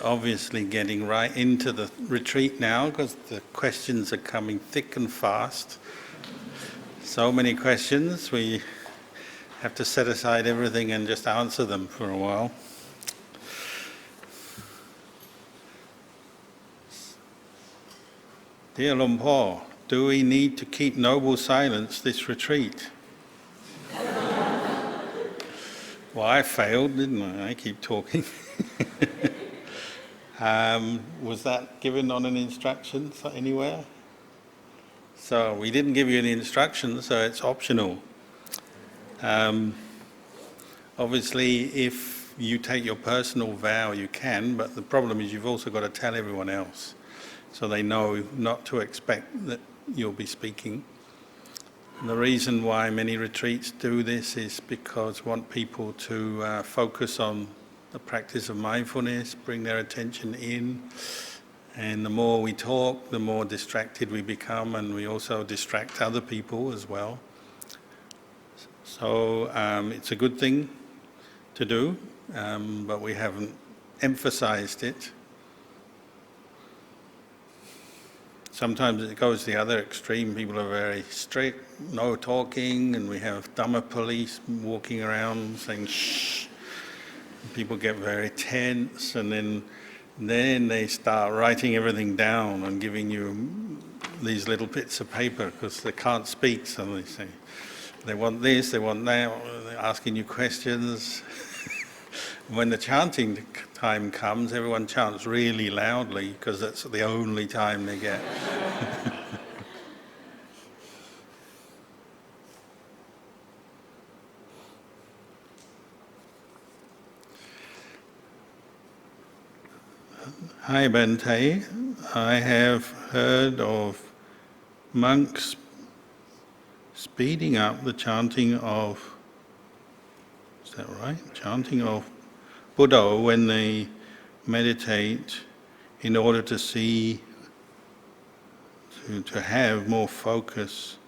obviously getting right into the retreat now because the questions are coming thick and fast. So many questions, we have to set aside everything and just answer them for a while. Dear Luang Por, do we need to keep noble silence this retreat? Well, I failed, didn't I? I keep talking. Was that given on an instruction anywhere? So we didn't give you any instructions, so it's optional. Obviously, if you take your personal vow, you can, but the problem is you've also got to tell everyone else, so they know not to expect that you'll be speaking. And the reason why many retreats do this is because we want people to focus on the practice of mindfulness, bring their attention in, and the more we talk, the more distracted we become, and we also distract other people as well. So it's a good thing to do, but we haven't emphasized it. Sometimes it goes the other extreme. People are very strict, no talking, and we have Dhamma police walking around saying shh. People get very tense, and then they start writing everything down and giving you these little bits of paper because they can't speak, so they say they want this, they want that, they're asking you questions. When the chanting time comes, everyone chants really loudly because that's the only time they get. Hi Bante, I have heard of monks speeding up the chanting of, is that right? Chanting of Buddha when they meditate in order to see, to have more focus.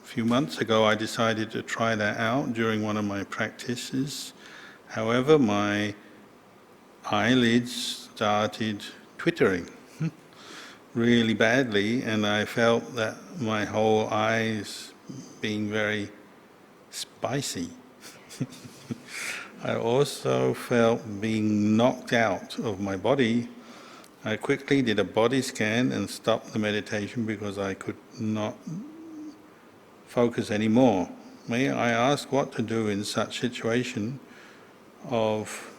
A few months ago I decided to try that out during one of my practices. However, my eyelids started twittering really badly, and I felt that my whole eyes being very spicy. I also felt being knocked out of my body. I quickly did a body scan and stopped the meditation because I could not focus anymore. May I ask what to do in such situation of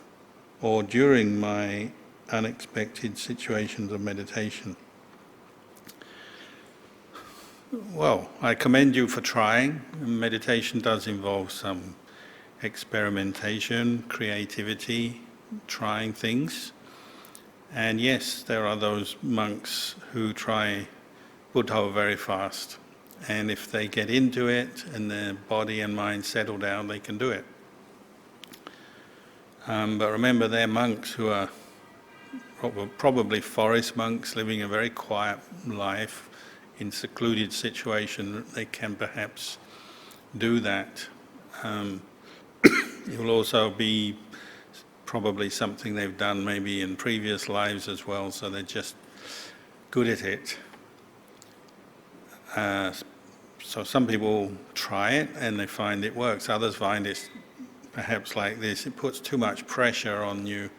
or during my unexpected situations of meditation? Well, I commend you for trying. Meditation does involve some experimentation, creativity, trying things. And yes, there are those monks who try Buddha very fast. And if they get into it and their body and mind settle down, they can do it. But remember, they're monks who are probably forest monks living a very quiet life in secluded situation. They can perhaps do that. It will also be probably something they've done maybe in previous lives as well, so they're just good at it. So some people try it and they find it works. Others find it's perhaps like this. It puts too much pressure on you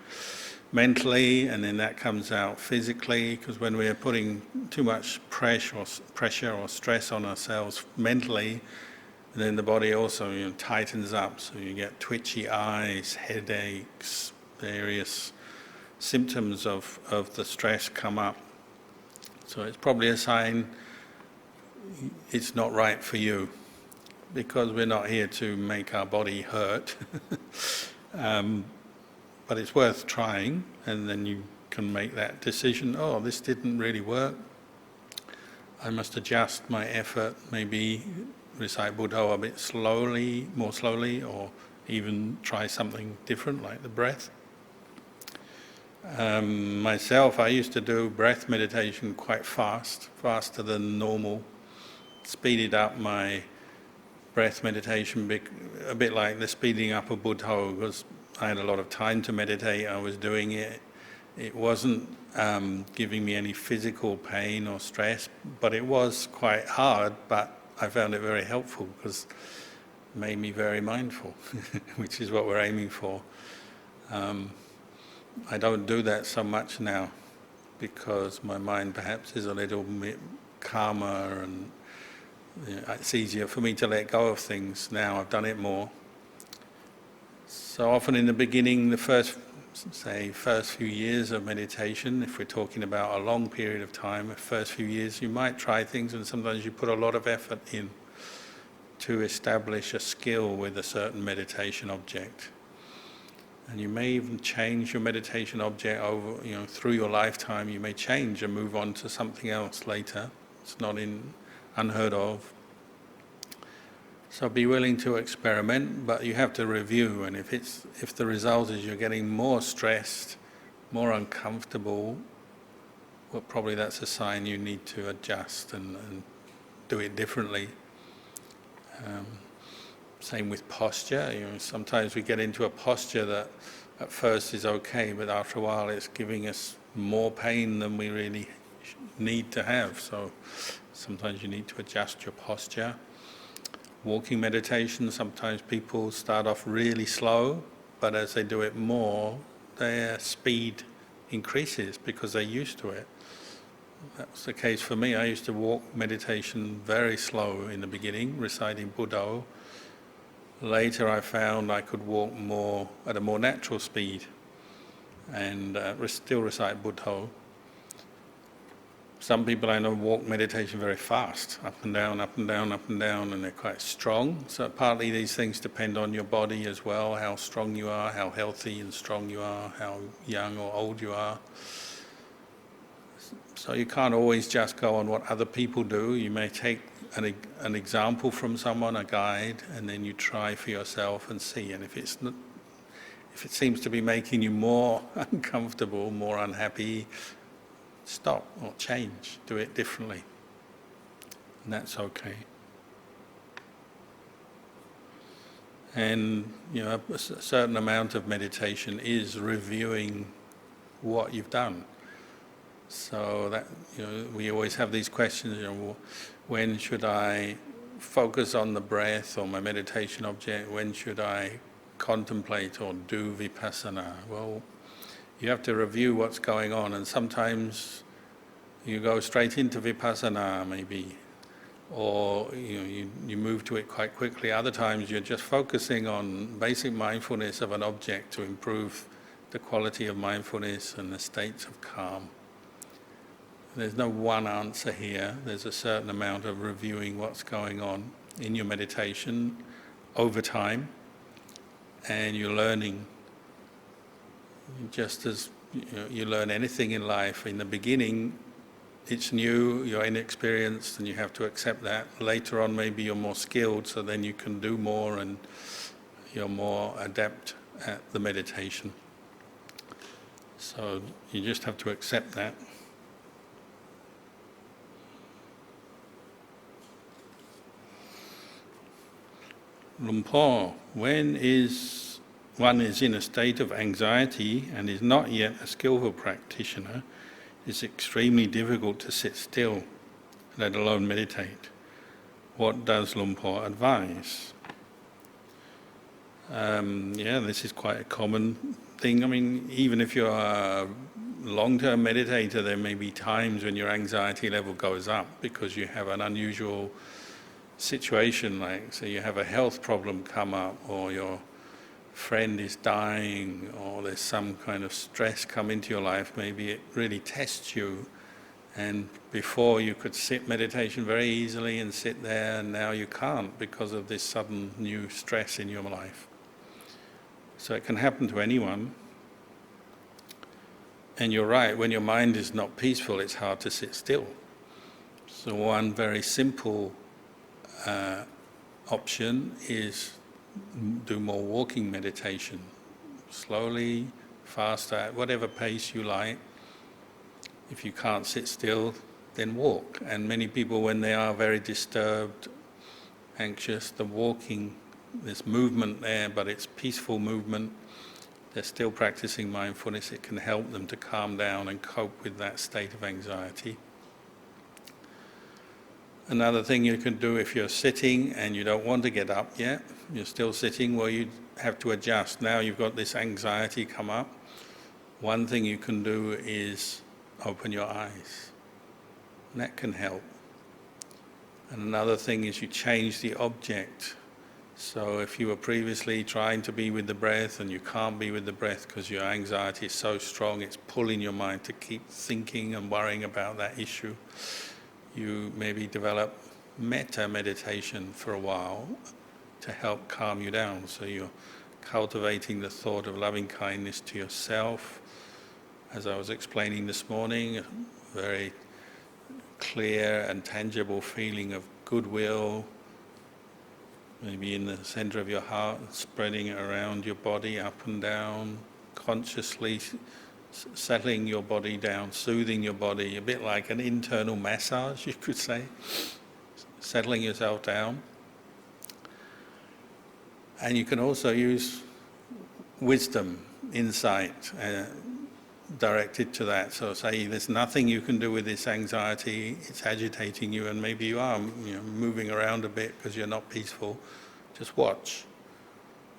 mentally, and then that comes out physically, because when we're putting too much pressure or stress on ourselves mentally, then the body also tightens up, so you get twitchy eyes, headaches, various symptoms of the stress come up. So it's probably a sign it's not right for you, because we're not here to make our body hurt. But it's worth trying, and then you can make that decision. Oh, this didn't really work. I must adjust my effort, maybe recite Buddha a bit slowly, more slowly, or even try something different like the breath. Myself, I used to do breath meditation quite fast, faster than normal. Speeded up my breath meditation, a bit like the speeding up of Buddha, because I had a lot of time to meditate, I was doing it. It wasn't giving me any physical pain or stress, but it was quite hard, but I found it very helpful because it made me very mindful, which is what we're aiming for. I don't do that so much now because my mind perhaps is a little bit calmer, and it's easier for me to let go of things now. I've done it more. So often in the beginning, the first few years of meditation, if we're talking about a long period of time, the first few years, you might try things, and sometimes you put a lot of effort in to establish a skill with a certain meditation object. And you may even change your meditation object over, through your lifetime. You may change and move on to something else later. It's not unheard of. So be willing to experiment, but you have to review. And if the result is you're getting more stressed, more uncomfortable, well, probably that's a sign you need to adjust and do it differently. Same with posture. Sometimes we get into a posture that at first is okay, but after a while it's giving us more pain than we really need to have. So sometimes you need to adjust your posture. Walking meditation, sometimes people start off really slow, but as they do it more, their speed increases because they're used to it. That's the case for me. I used to walk meditation very slow in the beginning, reciting Buddho. Later I found I could walk more at a more natural speed and still recite Buddho. Some people I know walk meditation very fast, up and down, up and down, up and down, and they're quite strong. So partly these things depend on your body as well, how strong you are, how healthy and strong you are, how young or old you are. So you can't always just go on what other people do. You may take an example from someone, a guide, and then you try for yourself and see. And if it seems to be making you more uncomfortable, more unhappy, stop or change, do it differently. And that's okay. And a certain amount of meditation is reviewing what you've done. So that we always have these questions. When should I focus on the breath or my meditation object? When should I contemplate or do vipassana? Well, you have to review what's going on, and sometimes you go straight into vipassana, maybe, or you move to it quite quickly. Other times you're just focusing on basic mindfulness of an object to improve the quality of mindfulness and the states of calm. There's no one answer here. There's a certain amount of reviewing what's going on in your meditation over time, and you're learning. Just as you learn anything in life, in the beginning it's new, you're inexperienced, and you have to accept that. Later on maybe you're more skilled, so then you can do more and you're more adept at the meditation. So you just have to accept that. Luang Por, when one is in a state of anxiety and is not yet a skillful practitioner, it's extremely difficult to sit still, let alone meditate. What does Luang Por advise? This is quite a common thing. I mean, even if you're a long-term meditator, there may be times when your anxiety level goes up because you have an unusual situation, like so you have a health problem come up, or your friend is dying, or there's some kind of stress come into your life. Maybe it really tests you, and before you could sit meditation very easily and sit there, and now you can't because of this sudden new stress in your life. So it can happen to anyone. And you're right, when your mind is not peaceful, it's hard to sit still. So one very simple option is do more walking meditation, slowly, faster, at whatever pace you like. If you can't sit still, then walk. And many people, when they are very disturbed, anxious, the walking, there's movement there, but it's peaceful movement, they're still practicing mindfulness, it can help them to calm down and cope with that state of anxiety. Another thing you can do if you're sitting and you don't want to get up yet, you're still sitting, well, you have to adjust. Now you've got this anxiety come up. One thing you can do is open your eyes. And that can help. And another thing is you change the object. So if you were previously trying to be with the breath and you can't be with the breath because your anxiety is so strong, it's pulling your mind to keep thinking and worrying about that issue, you maybe develop metta meditation for a while to help calm you down. So you're cultivating the thought of loving kindness to yourself. As I was explaining this morning, a very clear and tangible feeling of goodwill, maybe in the center of your heart, spreading it around your body, up and down, consciously settling your body down, soothing your body, a bit like an internal massage, you could say, settling yourself down. And you can also use wisdom, insight, directed to that. So say there's nothing you can do with this anxiety, it's agitating you, and maybe you are moving around a bit because you're not peaceful. Just watch.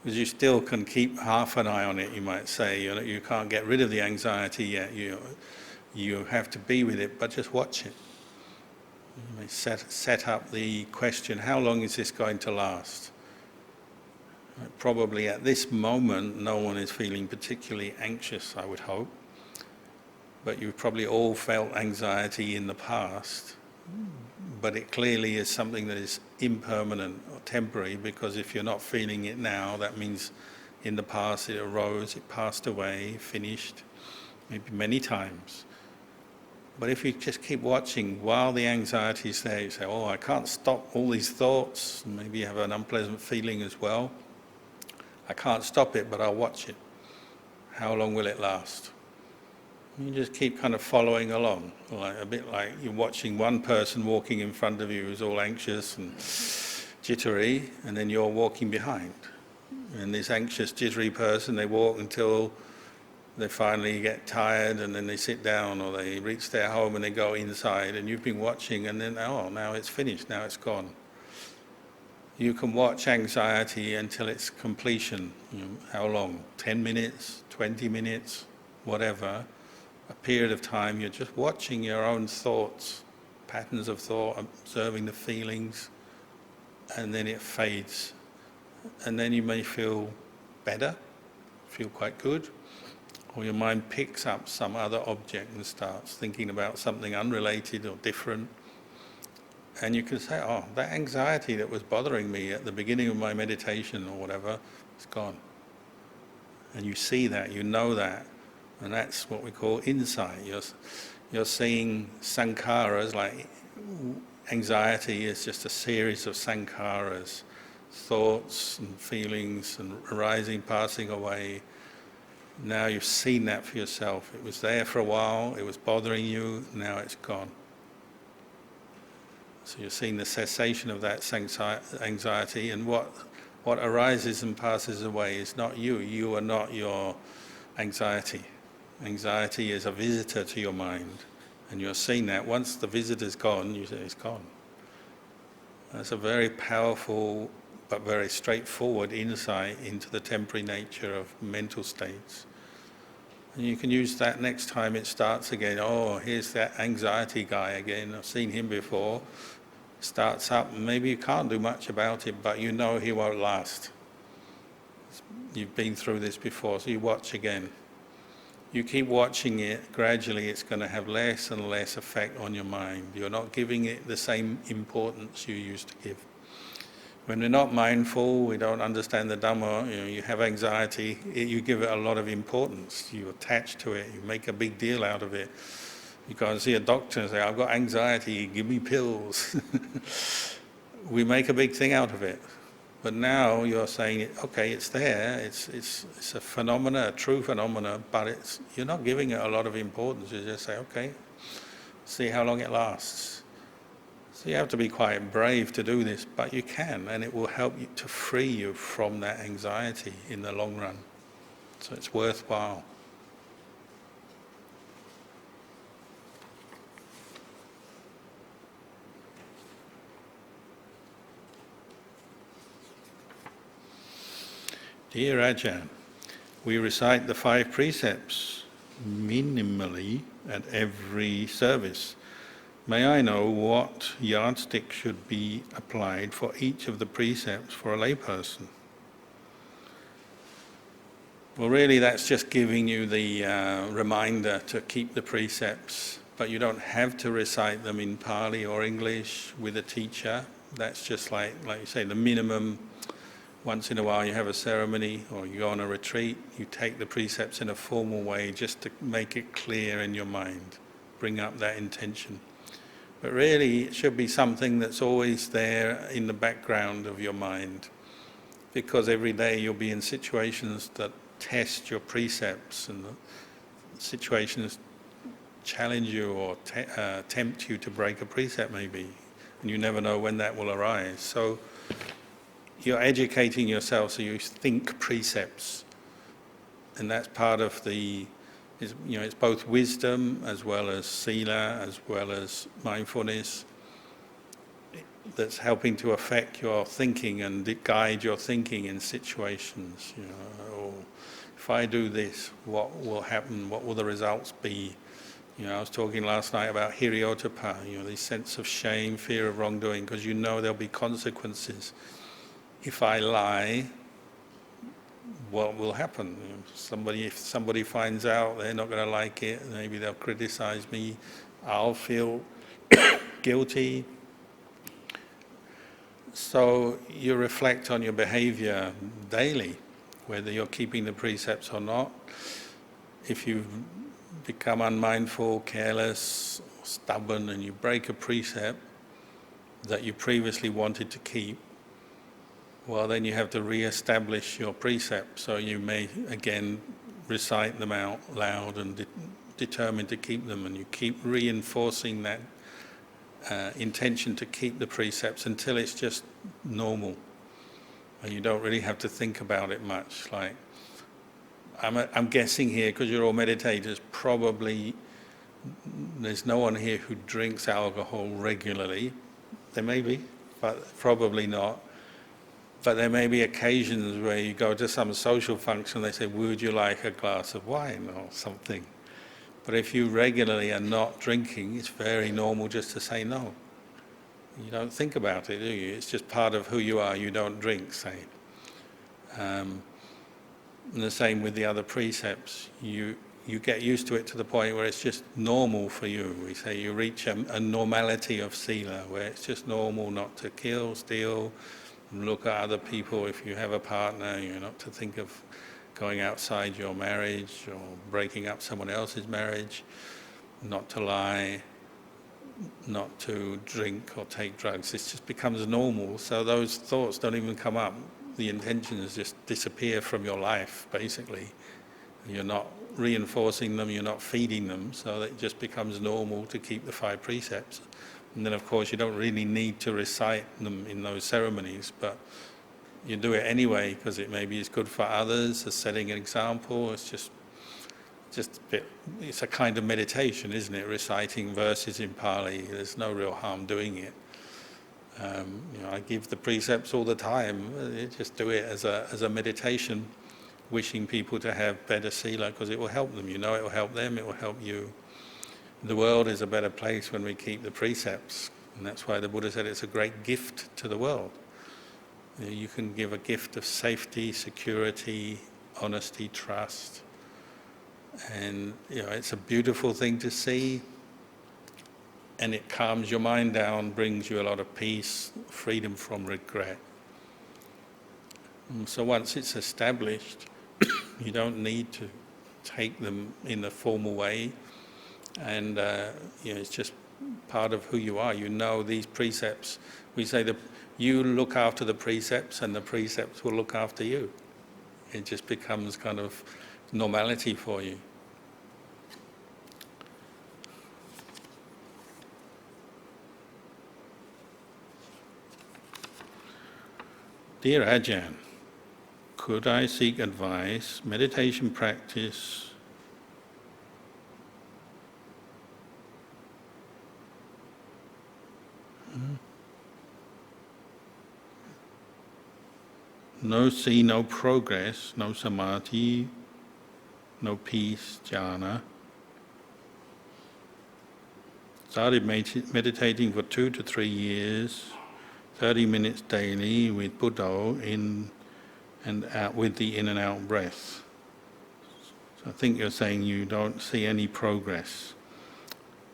Because you still can keep half an eye on it, you might say. You can't get rid of the anxiety yet. You have to be with it, but just watch it. You may set up the question, how long is this going to last? Probably at this moment, no one is feeling particularly anxious, I would hope. But you've probably all felt anxiety in the past. But it clearly is something that is impermanent or temporary, because if you're not feeling it now, that means in the past it arose, it passed away, finished, maybe many times. But if you just keep watching while the anxiety is there, you say, oh, I can't stop all these thoughts, maybe you have an unpleasant feeling as well. I can't stop it, but I'll watch it. How long will it last? You just keep kind of following along, a bit like you're watching one person walking in front of you who's all anxious and jittery, and then you're walking behind. And this anxious, jittery person, they walk until they finally get tired, and then they sit down, or they reach their home and they go inside, and you've been watching, and then, oh, now it's finished, now it's gone. You can watch anxiety until its completion. How long? 10 minutes, 20 minutes, whatever. A period of time, you're just watching your own thoughts, patterns of thought, observing the feelings, and then it fades. And then you may feel better, feel quite good, or your mind picks up some other object and starts thinking about something unrelated or different. And you can say, oh, that anxiety that was bothering me at the beginning of my meditation or whatever, it's gone. And you see that, you know that. And that's what we call insight. You're seeing sankharas, like anxiety is just a series of sankharas, thoughts and feelings and arising, passing away. Now you've seen that for yourself. It was there for a while, it was bothering you, now it's gone. So you're seeing the cessation of that anxiety, and what arises and passes away is not you. You are not your anxiety. Anxiety is a visitor to your mind, and you're seeing that. Once the visitor's gone, you say it's gone. That's a very powerful but very straightforward insight into the temporary nature of mental states. And you can use that next time it starts again. Oh, here's that anxiety guy again. I've seen him before. Starts up, and maybe you can't do much about it, but you know he won't last. You've been through this before, so you watch again. You keep watching it, gradually it's going to have less and less effect on your mind. You're not giving it the same importance you used to give. When we're not mindful, we don't understand the Dhamma, you have anxiety, you give it a lot of importance. You attach to it, you make a big deal out of it. You go and see a doctor and say, I've got anxiety, give me pills. We make a big thing out of it. But now you're saying, okay, it's there, it's a phenomena, a true phenomena, but you're not giving it a lot of importance. You just say, okay, see how long it lasts. So you have to be quite brave to do this, but you can, and it will help you to free you from that anxiety in the long run. So it's worthwhile. Dear Ajahn, we recite the 5 precepts minimally at every service. May I know what yardstick should be applied for each of the precepts for a layperson? Well, really that's just giving you the reminder to keep the precepts, but you don't have to recite them in Pali or English with a teacher. That's just like you say, the minimum. Once in a while you have a ceremony or you go on a retreat, you take the precepts in a formal way just to make it clear in your mind, bring up that intention. But really it should be something that's always there in the background of your mind, because every day you'll be in situations that test your precepts, and the situations challenge you or tempt you to break a precept maybe, and you never know when that will arise. So you're educating yourself so you think precepts, and that's part of it's both wisdom as well as sila, as well as mindfulness, that's helping to affect your thinking and guide your thinking in situations. Or if I do this, what will happen? What will the results be? I was talking last night about hiriotapa, this sense of shame, fear of wrongdoing, because there'll be consequences. If I lie, what will happen? If somebody finds out, they're not going to like it, maybe they'll criticize me, I'll feel guilty. So you reflect on your behavior daily, whether you're keeping the precepts or not. If you become unmindful, careless, stubborn, and you break a precept that you previously wanted to keep, well, then you have to re-establish your precepts. So you may again recite them out loud and determine to keep them, and you keep reinforcing that intention to keep the precepts until it's just normal, and you don't really have to think about it much. Like I'm guessing here, because you're all meditators, probably there's no one here who drinks alcohol regularly. There may be, but probably not. But there may be occasions where you go to some social function, they say, would you like a glass of wine or something? But if you regularly are not drinking, it's very normal just to say no. You don't think about it, do you? It's just part of who you are. You don't drink, say. And the same with the other precepts. You get used to it to the point where it's just normal for you. We say you reach a normality of sila, where it's just normal not to kill, steal, look at other people. If you have a partner, you're not to think of going outside your marriage or breaking up someone else's marriage, not to lie, not to drink or take drugs. It just becomes normal, so those thoughts don't even come up. The intentions just disappear from your life, basically. You're not reinforcing them, you're not feeding them, so it just becomes normal to keep the 5 precepts. And then, of course, you don't really need to recite them in those ceremonies, but you do it anyway because it maybe is good for others, as setting an example. It's just it's a kind of meditation, isn't it? Reciting verses in Pali. There's no real harm doing it. I give the precepts all the time. Just do it as a meditation, wishing people to have better sila, because it will help them. It will help them, it will help you. The world is a better place when we keep the precepts, and that's why the Buddha said it's a great gift to the world. You can give a gift of safety, security, honesty, trust, and it's a beautiful thing to see, and it calms your mind down, brings you a lot of peace, freedom from regret. And so once it's established, you don't need to take them in a formal way. And it's just part of who you are. These precepts. We say that you look after the precepts and the precepts will look after you. It just becomes kind of normality for you. Dear Ajahn, could I seek advice, meditation practice, see no progress, no samadhi, no peace, jhana. Started meditating for 2 to 3 years, 30 minutes daily with Buddha in and out, with the in and out breath. So I think you're saying you don't see any progress.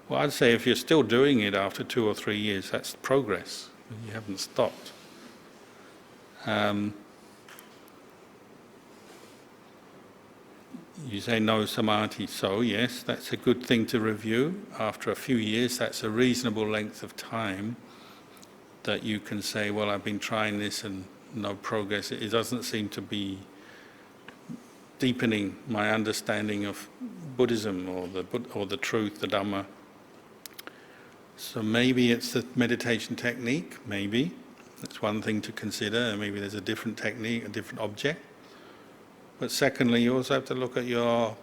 Well, I'd say if you're still doing it after 2 or 3 years, that's progress. You haven't stopped. You say no samadhi, so yes, that's a good thing to review. After a few years, that's a reasonable length of time that you can say, well, I've been trying this and no progress. It doesn't seem to be deepening my understanding of Buddhism or the truth, the Dhamma. So maybe it's the meditation technique, maybe. That's one thing to consider. Maybe there's a different technique, a different object. But secondly, you also have to look at your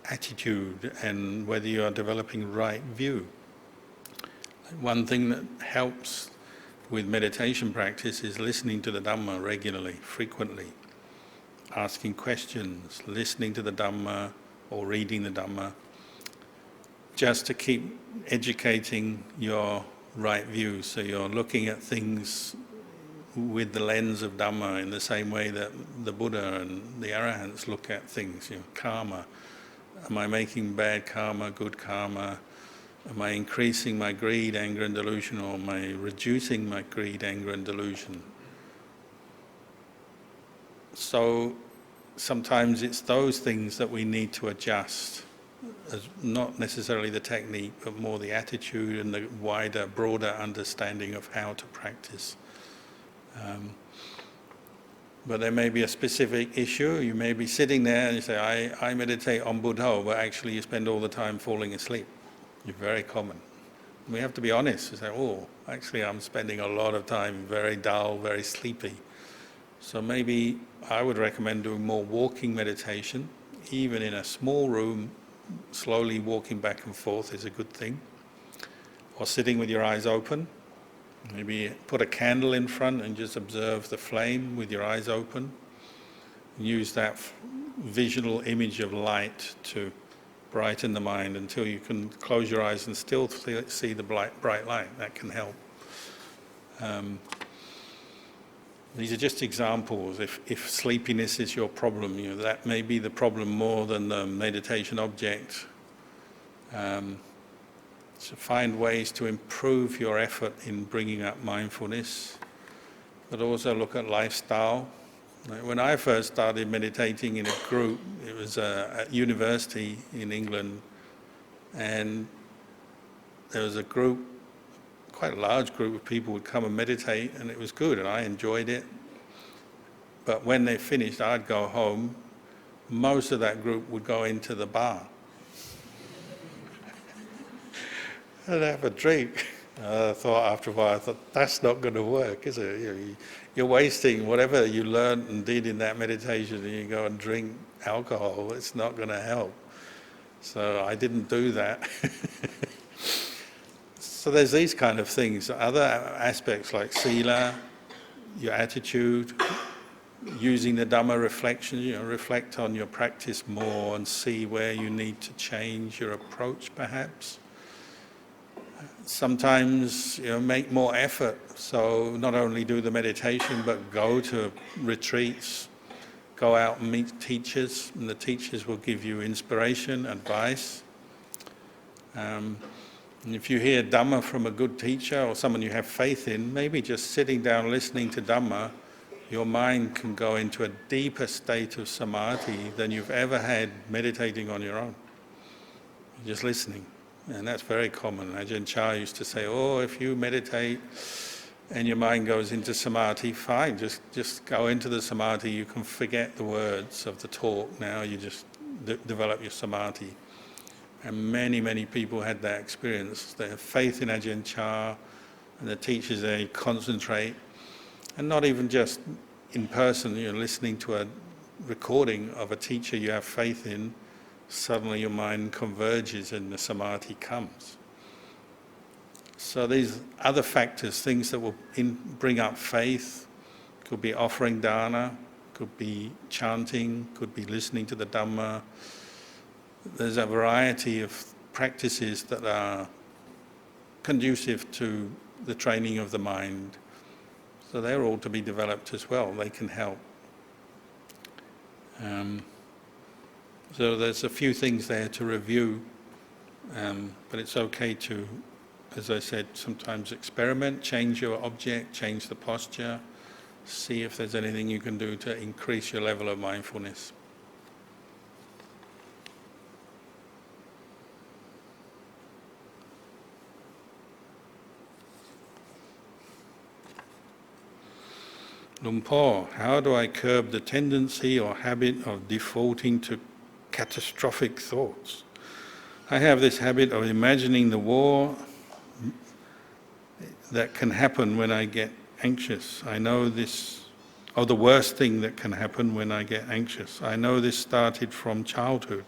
attitude and whether you are developing right view. One thing that helps with meditation practice is listening to the Dhamma regularly, frequently, asking questions, listening to the Dhamma or reading the Dhamma, just to keep educating your right view. So you're looking at things with the lens of Dhamma in the same way that the Buddha and the Arahants look at things, karma. Am I making bad karma, good karma? Am I increasing my greed, anger and delusion, or am I reducing my greed, anger and delusion? So sometimes it's those things that we need to adjust, as not necessarily the technique, but more the attitude and the wider, broader understanding of how to practice. But there may be a specific issue. You may be sitting there and you say, I meditate on Buddha, but actually you spend all the time falling asleep. You're very common. We have to be honest. We say, oh, actually I'm spending a lot of time very dull, very sleepy. So maybe I would recommend doing more walking meditation, even in a small room. Slowly walking back and forth is a good thing. Or sitting with your eyes open. Maybe put a candle in front and just observe the flame with your eyes open. Use that visual image of light to brighten the mind until you can close your eyes and still see the bright light. That can help. These are just examples. If sleepiness is your problem, that may be the problem more than the meditation object. So find ways to improve your effort in bringing up mindfulness, but also look at lifestyle. When I first started meditating in a group, it was at university in England, and there was a group, quite a large group of people would come and meditate, and it was good, and I enjoyed it. But when they finished, I'd go home. Most of that group would go into the bar and have a drink. I thought after a while, that's not going to work, is it? You're wasting whatever you learned and did in that meditation, and you go and drink alcohol. It's not going to help. So I didn't do that. So there's these kind of things. Other aspects like sila, your attitude, using the Dhamma reflection, reflect on your practice more and see where you need to change your approach perhaps. Sometimes make more effort, so not only do the meditation but go to retreats, go out and meet teachers, and the teachers will give you inspiration, advice. And if you hear Dhamma from a good teacher or someone you have faith in, maybe just sitting down listening to Dhamma, your mind can go into a deeper state of samadhi than you've ever had meditating on your own. Just listening. And that's very common. Ajahn Chah used to say, if you meditate and your mind goes into samadhi, fine, just go into the samadhi. You can forget the words of the talk now. You just develop your samadhi. And many, many people had that experience. They have faith in Ajahn Chah and the teachers, they concentrate. And not even just in person, you're listening to a recording of a teacher you have faith in, suddenly your mind converges and the samadhi comes. So these other factors, things that will bring up faith, could be offering dana, could be chanting, could be listening to the Dhamma. There's a variety of practices that are conducive to the training of the mind. So they're all to be developed as well. They can help. So there's a few things there to review, but it's okay to, as I said, sometimes experiment, change your object, change the posture, see if there's anything you can do to increase your level of mindfulness. Luang Por, how do I curb the tendency or habit of defaulting to catastrophic thoughts? I have this habit of imagining the war that can happen when I get anxious. I know this, or the worst thing that can happen when I get anxious. I know this started from childhood.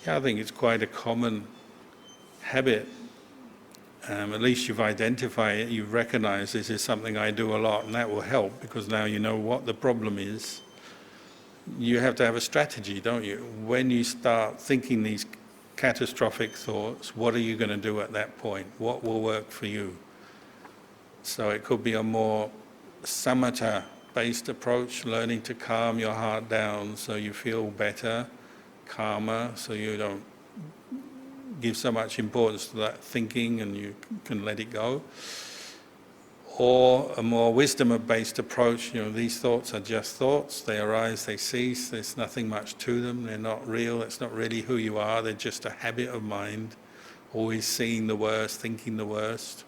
Yeah, I think it's quite a common habit. At least you've identified it, you've recognized this is something I do a lot, and that will help because now you know what the problem is. You have to have a strategy, don't you? When you start thinking these catastrophic thoughts, what are you going to do at that point? What will work for you? So it could be a more samatha-based approach, learning to calm your heart down so you feel better, calmer, so you don't give so much importance to that thinking and you can let it go. Or a more wisdom-based approach, these thoughts are just thoughts, they arise, they cease, there's nothing much to them, they're not real, it's not really who you are, they're just a habit of mind, always seeing the worst, thinking the worst.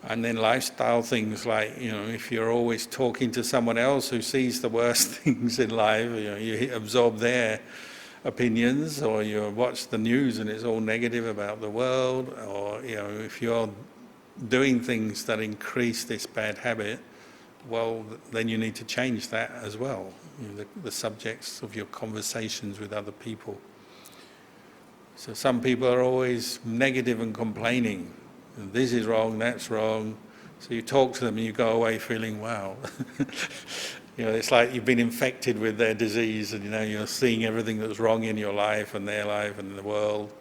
And then lifestyle things like, if you're always talking to someone else who sees the worst things in life, you absorb their opinions, or you watch the news and it's all negative about the world, or if you're doing things that increase this bad habit, well, then you need to change that as well, the subjects of your conversations with other people. So some people are always negative and complaining, this is wrong, that's wrong, so you talk to them and you go away feeling, wow. It's like you've been infected with their disease and you're seeing everything that's wrong in your life and their life and in the world.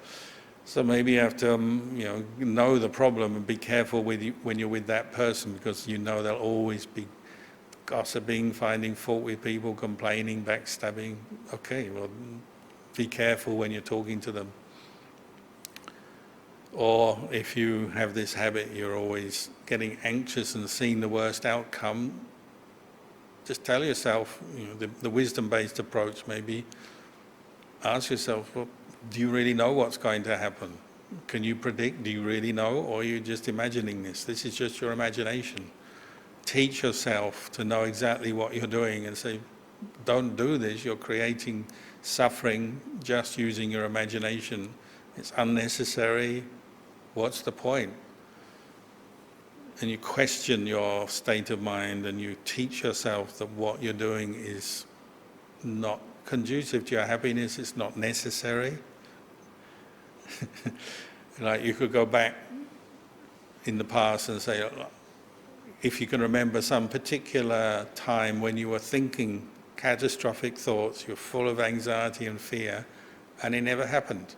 So maybe you have to know the problem and be careful when you're with that person, because they'll always be gossiping, finding fault with people, complaining, backstabbing. Okay, well, be careful when you're talking to them. Or if you have this habit, you're always getting anxious and seeing the worst outcome, just tell yourself, the wisdom-based approach maybe, ask yourself, well, do you really know what's going to happen? Can you predict? Do you really know? Or are you just imagining this? This is just your imagination. Teach yourself to know exactly what you're doing and say, don't do this, you're creating suffering just using your imagination. It's unnecessary. What's the point? And you question your state of mind and you teach yourself that what you're doing is not conducive to your happiness, it's not necessary. Like you could go back in the past and say, if you can remember some particular time when you were thinking catastrophic thoughts, you're full of anxiety and fear, and it never happened.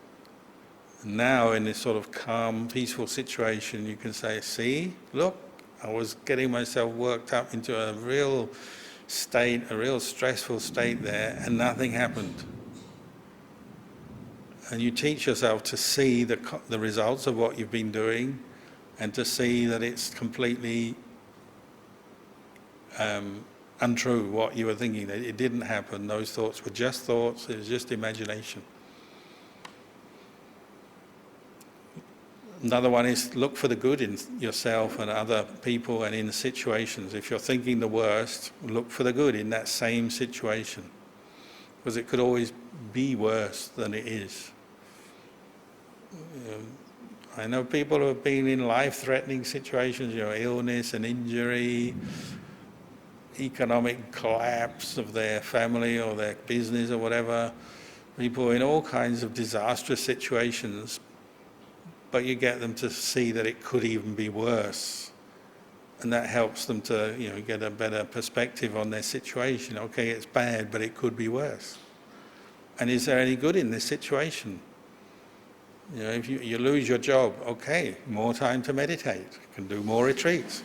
Now in this sort of calm, peaceful situation, you can say, see, look, I was getting myself worked up into a real state, a real stressful state there, and nothing happened. And you teach yourself to see the results of what you've been doing and to see that it's completely untrue what you were thinking, that it didn't happen, those thoughts were just thoughts, it was just imagination. Another one is look for the good in yourself and other people and in situations. If you're thinking the worst, look for the good in that same situation, because it could always be worse than it is. I know people who have been in life-threatening situations, illness and injury, economic collapse of their family or their business or whatever. People in all kinds of disastrous situations, but you get them to see that it could even be worse. And that helps them to, get a better perspective on their situation. Okay, it's bad, but it could be worse. And is there any good in this situation? If you lose your job, okay, more time to meditate. You can do more retreats.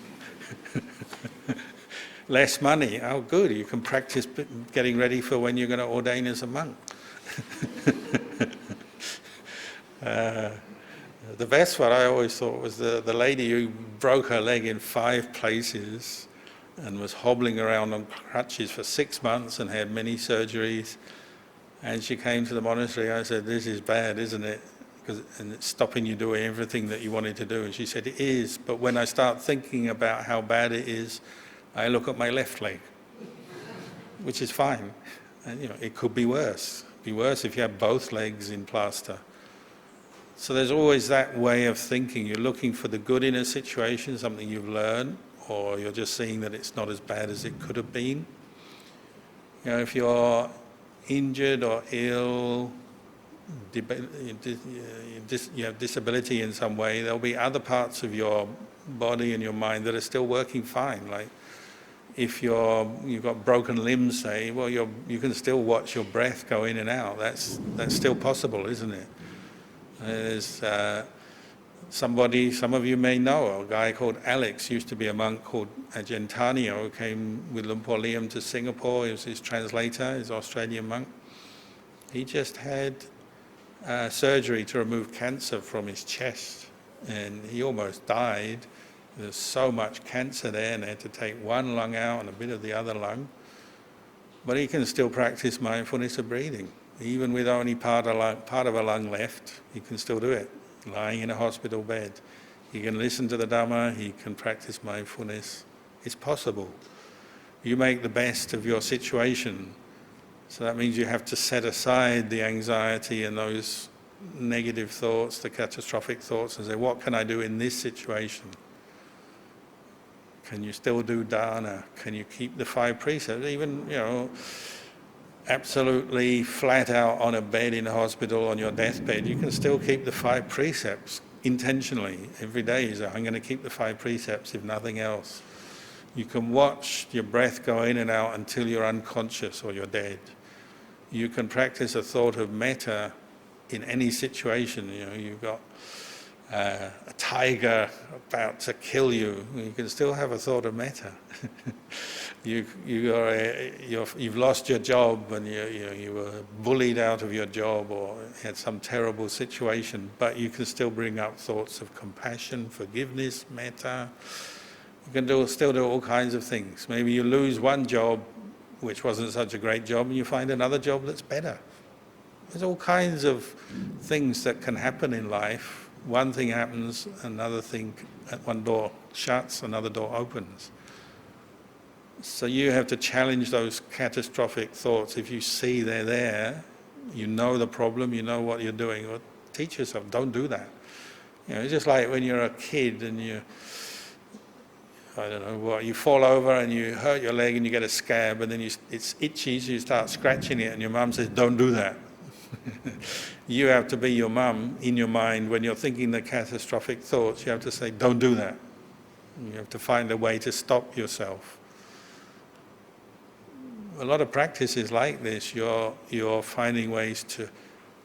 Less money, oh good, you can practice getting ready for when you're going to ordain as a monk. The best one I always thought was the lady who broke her leg in 5 places and was hobbling around on crutches for 6 months and had many surgeries. And she came to the monastery. I said, "This is bad, isn't it? And it's stopping you doing everything that you wanted to do." And she said, "It is, but when I start thinking about how bad it is, I look at my left leg," which is fine. And it could be worse. It'd be worse if you have both legs in plaster. So there's always that way of thinking. You're looking for the good in a situation, something you've learned, or you're just seeing that it's not as bad as it could have been. If you're injured or ill, you have disability in some way, there'll be other parts of your body and your mind that are still working fine. Like if you've got broken limbs, say, well, you can still watch your breath go in and out. That's still possible, isn't it? There's some of you may know, a guy called Alex, used to be a monk called Ajahn Kalyano, who came with Luang Por Liam to Singapore. He was his translator, he's an Australian monk. He just had surgery to remove cancer from his chest, and he almost died. There's so much cancer there, and they had to take one lung out and a bit of the other lung. But he can still practice mindfulness of breathing. Even with only part of a lung left, he can still do it, lying in a hospital bed. He can listen to the Dhamma, he can practice mindfulness. It's possible. You make the best of your situation. So that means you have to set aside the anxiety and those negative thoughts, the catastrophic thoughts, and say, what can I do in this situation? Can you still do dana? Can you keep the 5 precepts? Even, absolutely flat out on a bed in a hospital on your deathbed, you can still keep the 5 precepts intentionally. Every day you say, I'm going to keep the 5 precepts if nothing else. You can watch your breath go in and out until you're unconscious or you're dead. You can practice a thought of metta in any situation. You've got a tiger about to kill you. You can still have a thought of metta. You've lost your job and you were bullied out of your job or had some terrible situation, but you can still bring up thoughts of compassion, forgiveness, metta. You can still do all kinds of things. Maybe you lose one job which wasn't such a great job and you find another job that's better. There's all kinds of things that can happen in life. One thing happens, another thing, one door shuts, another door opens. So you have to challenge those catastrophic thoughts. If you see they're there, you know the problem, you know what you're doing, well, teach yourself, don't do that. It's just like when you're a kid and you fall over and you hurt your leg and you get a scab and then it's itchy, so you start scratching it and your mum says, don't do that. You have to be your mum in your mind when you're thinking the catastrophic thoughts. You have to say, don't do that. You have to find a way to stop yourself. A lot of practices like this, you're finding ways to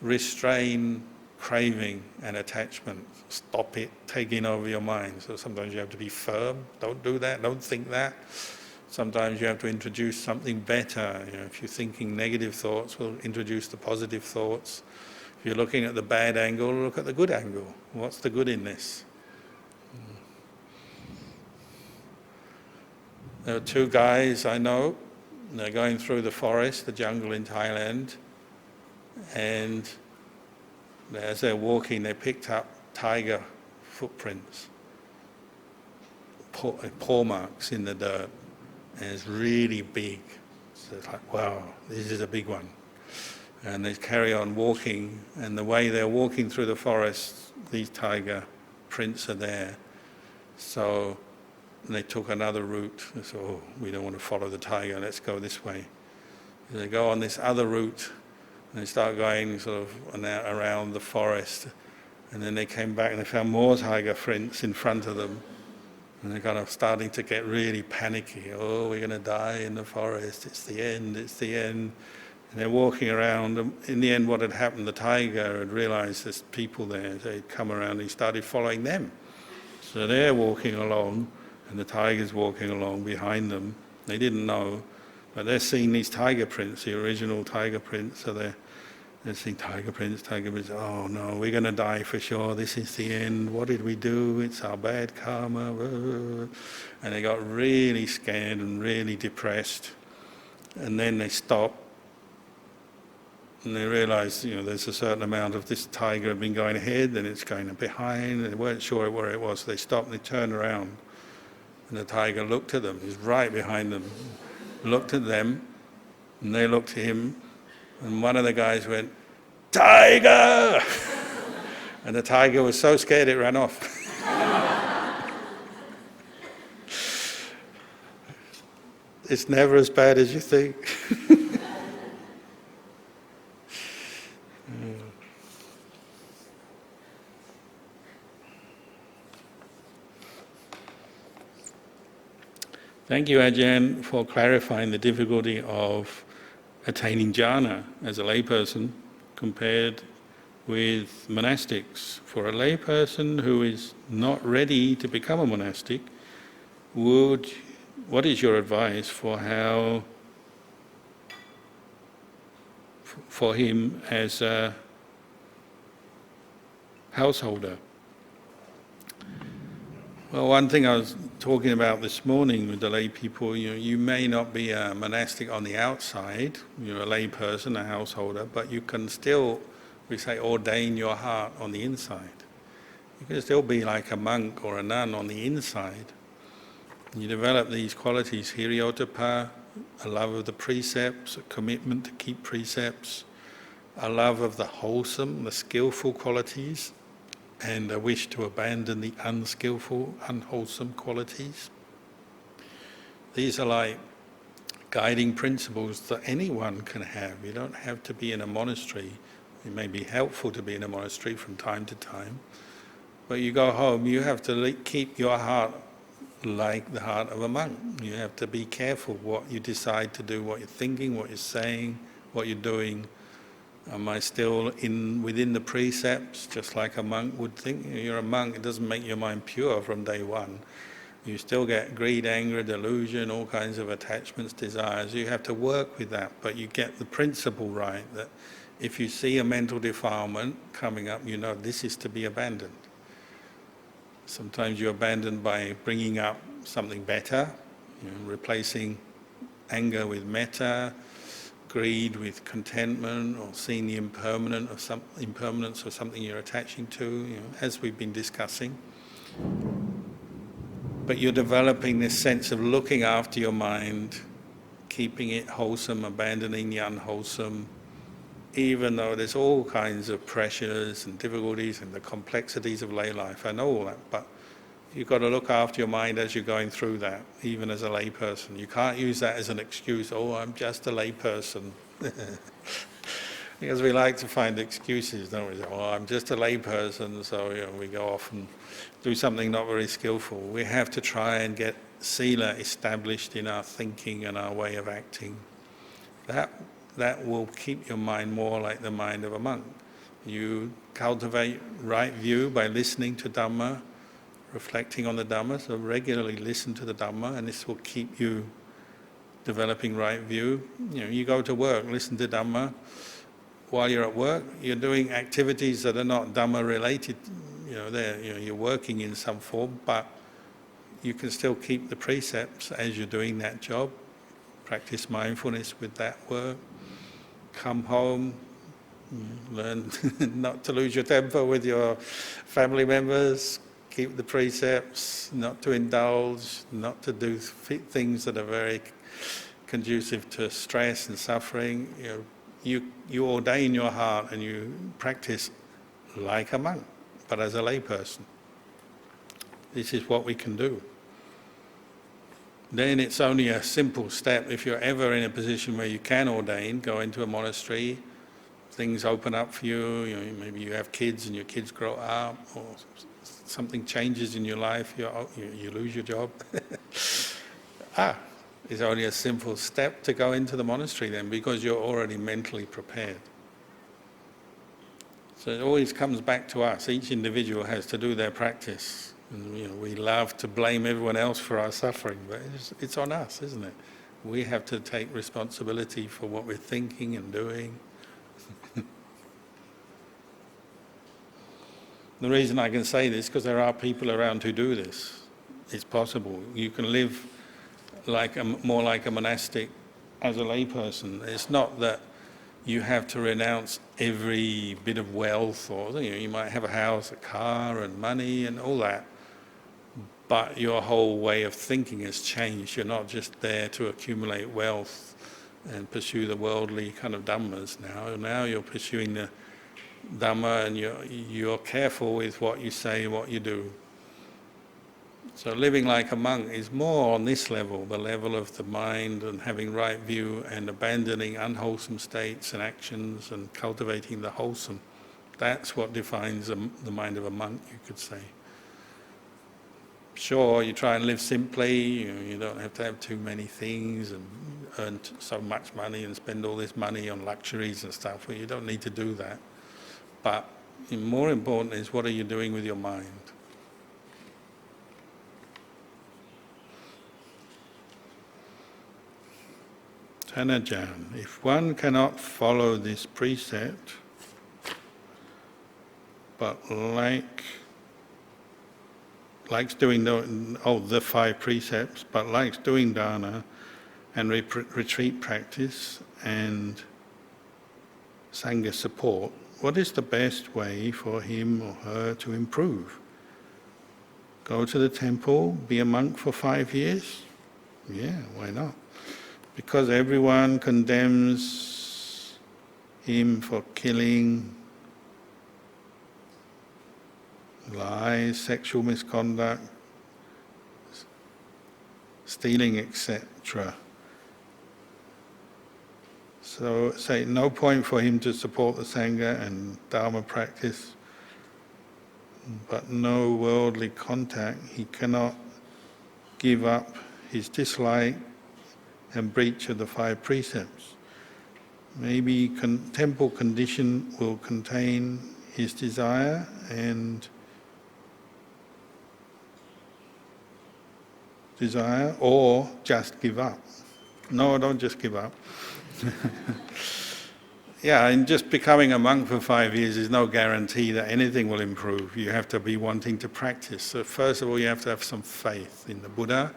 restrain craving and attachment, stop it taking over your mind. So sometimes you have to be firm, don't do that, don't think that. Sometimes you have to introduce something better. If you're thinking negative thoughts, we'll introduce the positive thoughts. If you're looking at the bad angle, look at the good angle. What's the good in this? There are 2 guys I know. They're going through the forest, the jungle in Thailand, and as they're walking, they picked up tiger footprints, paw marks in the dirt, and it's really big. So it's like, wow, this is a big one. And they carry on walking, and the way they're walking through the forest, these tiger prints are there. So And they took another route. They said, oh, we don't want to follow the tiger, let's go this way. And they go on this other route, and they start going sort of around the forest. And then they came back and they found more tiger prints in front of them. And they're kind of starting to get really panicky. Oh, we're going to die in the forest, it's the end, it's the end. And they're walking around. In the end, what had happened, the tiger had realized there's people there. They'd come around and he started following them. So they're walking along, and the tiger's walking along behind them. They didn't know, but they're seeing these tiger prints, the original tiger prints. So they're seeing tiger prints. Oh no, we're going to die for sure. This is the end. What did we do? It's our bad karma. And they got really scared and really depressed. And then they stopped. And they realized, there's a certain amount of this tiger had been going ahead, then it's going behind. They weren't sure where it was. So they stopped and they turned around. And the tiger looked at them. He's right behind them. Looked at them, and they looked at him. And one of the guys went, "Tiger!" And the tiger was so scared it ran off. It's never as bad as you think. Thank you, Ajahn, for clarifying the difficulty of attaining jhana as a layperson compared with monastics. For a layperson who is not ready to become a monastic, what is your advice for him as a householder? Well, one thing I was talking about this morning with the lay people, you may not be a monastic on the outside, you're a lay person, a householder, but you can still, we say, ordain your heart on the inside. You can still be like a monk or a nun on the inside. You develop these qualities, hiriyottappa, a love of the precepts, a commitment to keep precepts, a love of the wholesome, the skillful qualities, and a wish to abandon the unskillful, unwholesome qualities. These are like guiding principles that anyone can have. You don't have to be in a monastery. It may be helpful to be in a monastery from time to time, but you go home, you have to keep your heart like the heart of a monk. You have to be careful what you decide to do, what you're thinking, what you're saying, what you're doing. Am I still within the precepts, just like a monk would think? You're a monk, it doesn't make your mind pure from day one. You still get greed, anger, delusion, all kinds of attachments, desires. You have to work with that, but you get the principle right, that if you see a mental defilement coming up, you know this is to be abandoned. Sometimes you abandon by bringing up something better, replacing anger with metta, greed with contentment, or seeing the impermanence of something you're attaching to, as we've been discussing. But you're developing this sense of looking after your mind, keeping it wholesome, abandoning the unwholesome, even though there's all kinds of pressures and difficulties and the complexities of lay life. I know all that, but you've got to look after your mind as you're going through that, even as a lay person. You can't use that as an excuse, oh, I'm just a lay person. Because we like to find excuses, don't we? Oh, I'm just a lay person, so we go off and do something not very skillful. We have to try and get sila established in our thinking and our way of acting. That will keep your mind more like the mind of a monk. You cultivate right view by listening to Dhamma, reflecting on the Dhamma, so regularly listen to the Dhamma, and this will keep you developing right view. You go to work, listen to Dhamma. While you're at work, you're doing activities that are not Dhamma related. You're working in some form, but you can still keep the precepts as you're doing that job. Practice mindfulness with that work. Come home, learn not to lose your temper with your family members. Keep the precepts, not to indulge, not to do things that are very conducive to stress and suffering. You ordain your heart and you practice like a monk, but as a lay person. This is what we can do. then it's only a simple step. If you're ever in a position where you can ordain, go into a monastery, things open up for you, maybe you have kids and your kids grow up, or something changes in your life, you lose your job. It's only a simple step to go into the monastery then, because you're already mentally prepared. So it always comes back to us. Each individual has to do their practice. And, we love to blame everyone else for our suffering, but it's on us, isn't it? We have to take responsibility for what we're thinking and doing. The reason I can say this is because there are people around who do this. It's possible. You can live more like a monastic as a layperson. It's not that you have to renounce every bit of wealth, or you might have a house, a car and money and all that, but your whole way of thinking has changed. You're not just there to accumulate wealth and pursue the worldly kind of dhammas now. Now you're pursuing the Dhamma, and you're careful with what you say and what you do. So living like a monk is more on this level, the level of the mind and having right view and abandoning unwholesome states and actions and cultivating the wholesome. That's what defines the mind of a monk, you could say. Sure, you try and live simply, you don't have to have too many things and earn so much money and spend all this money on luxuries and stuff. Well, you don't need to do that. But more important is, what are you doing with your mind? Ajahn, if one cannot follow this precept, but likes doing the 5 precepts, but likes doing dana and retreat practice and sangha support, what is the best way for him or her to improve? Go to the temple, be a monk for 5 years? Yeah, why not? Because everyone condemns him for killing, lies, sexual misconduct, stealing, etc. So say no point for him to support the Sangha and Dharma practice, but no worldly contact. He cannot give up his dislike and breach of the 5 precepts. Maybe temple condition will contain his desire or just give up. No, don't just give up. Yeah, and just becoming a monk for 5 years is no guarantee that anything will improve. You have to be wanting to practice. So first of all, you have to have some faith in the Buddha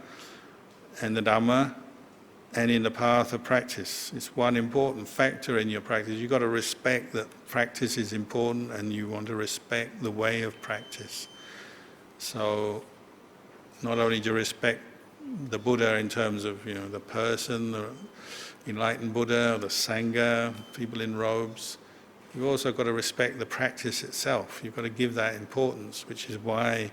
and the Dhamma and in the path of practice. It's one important factor in your practice. You've got to respect that practice is important, and you want to respect the way of practice. So not only do you respect the Buddha in terms of the person, the enlightened Buddha, or the Sangha, people in robes, you've also got to respect the practice itself. You've got to give that importance, which is why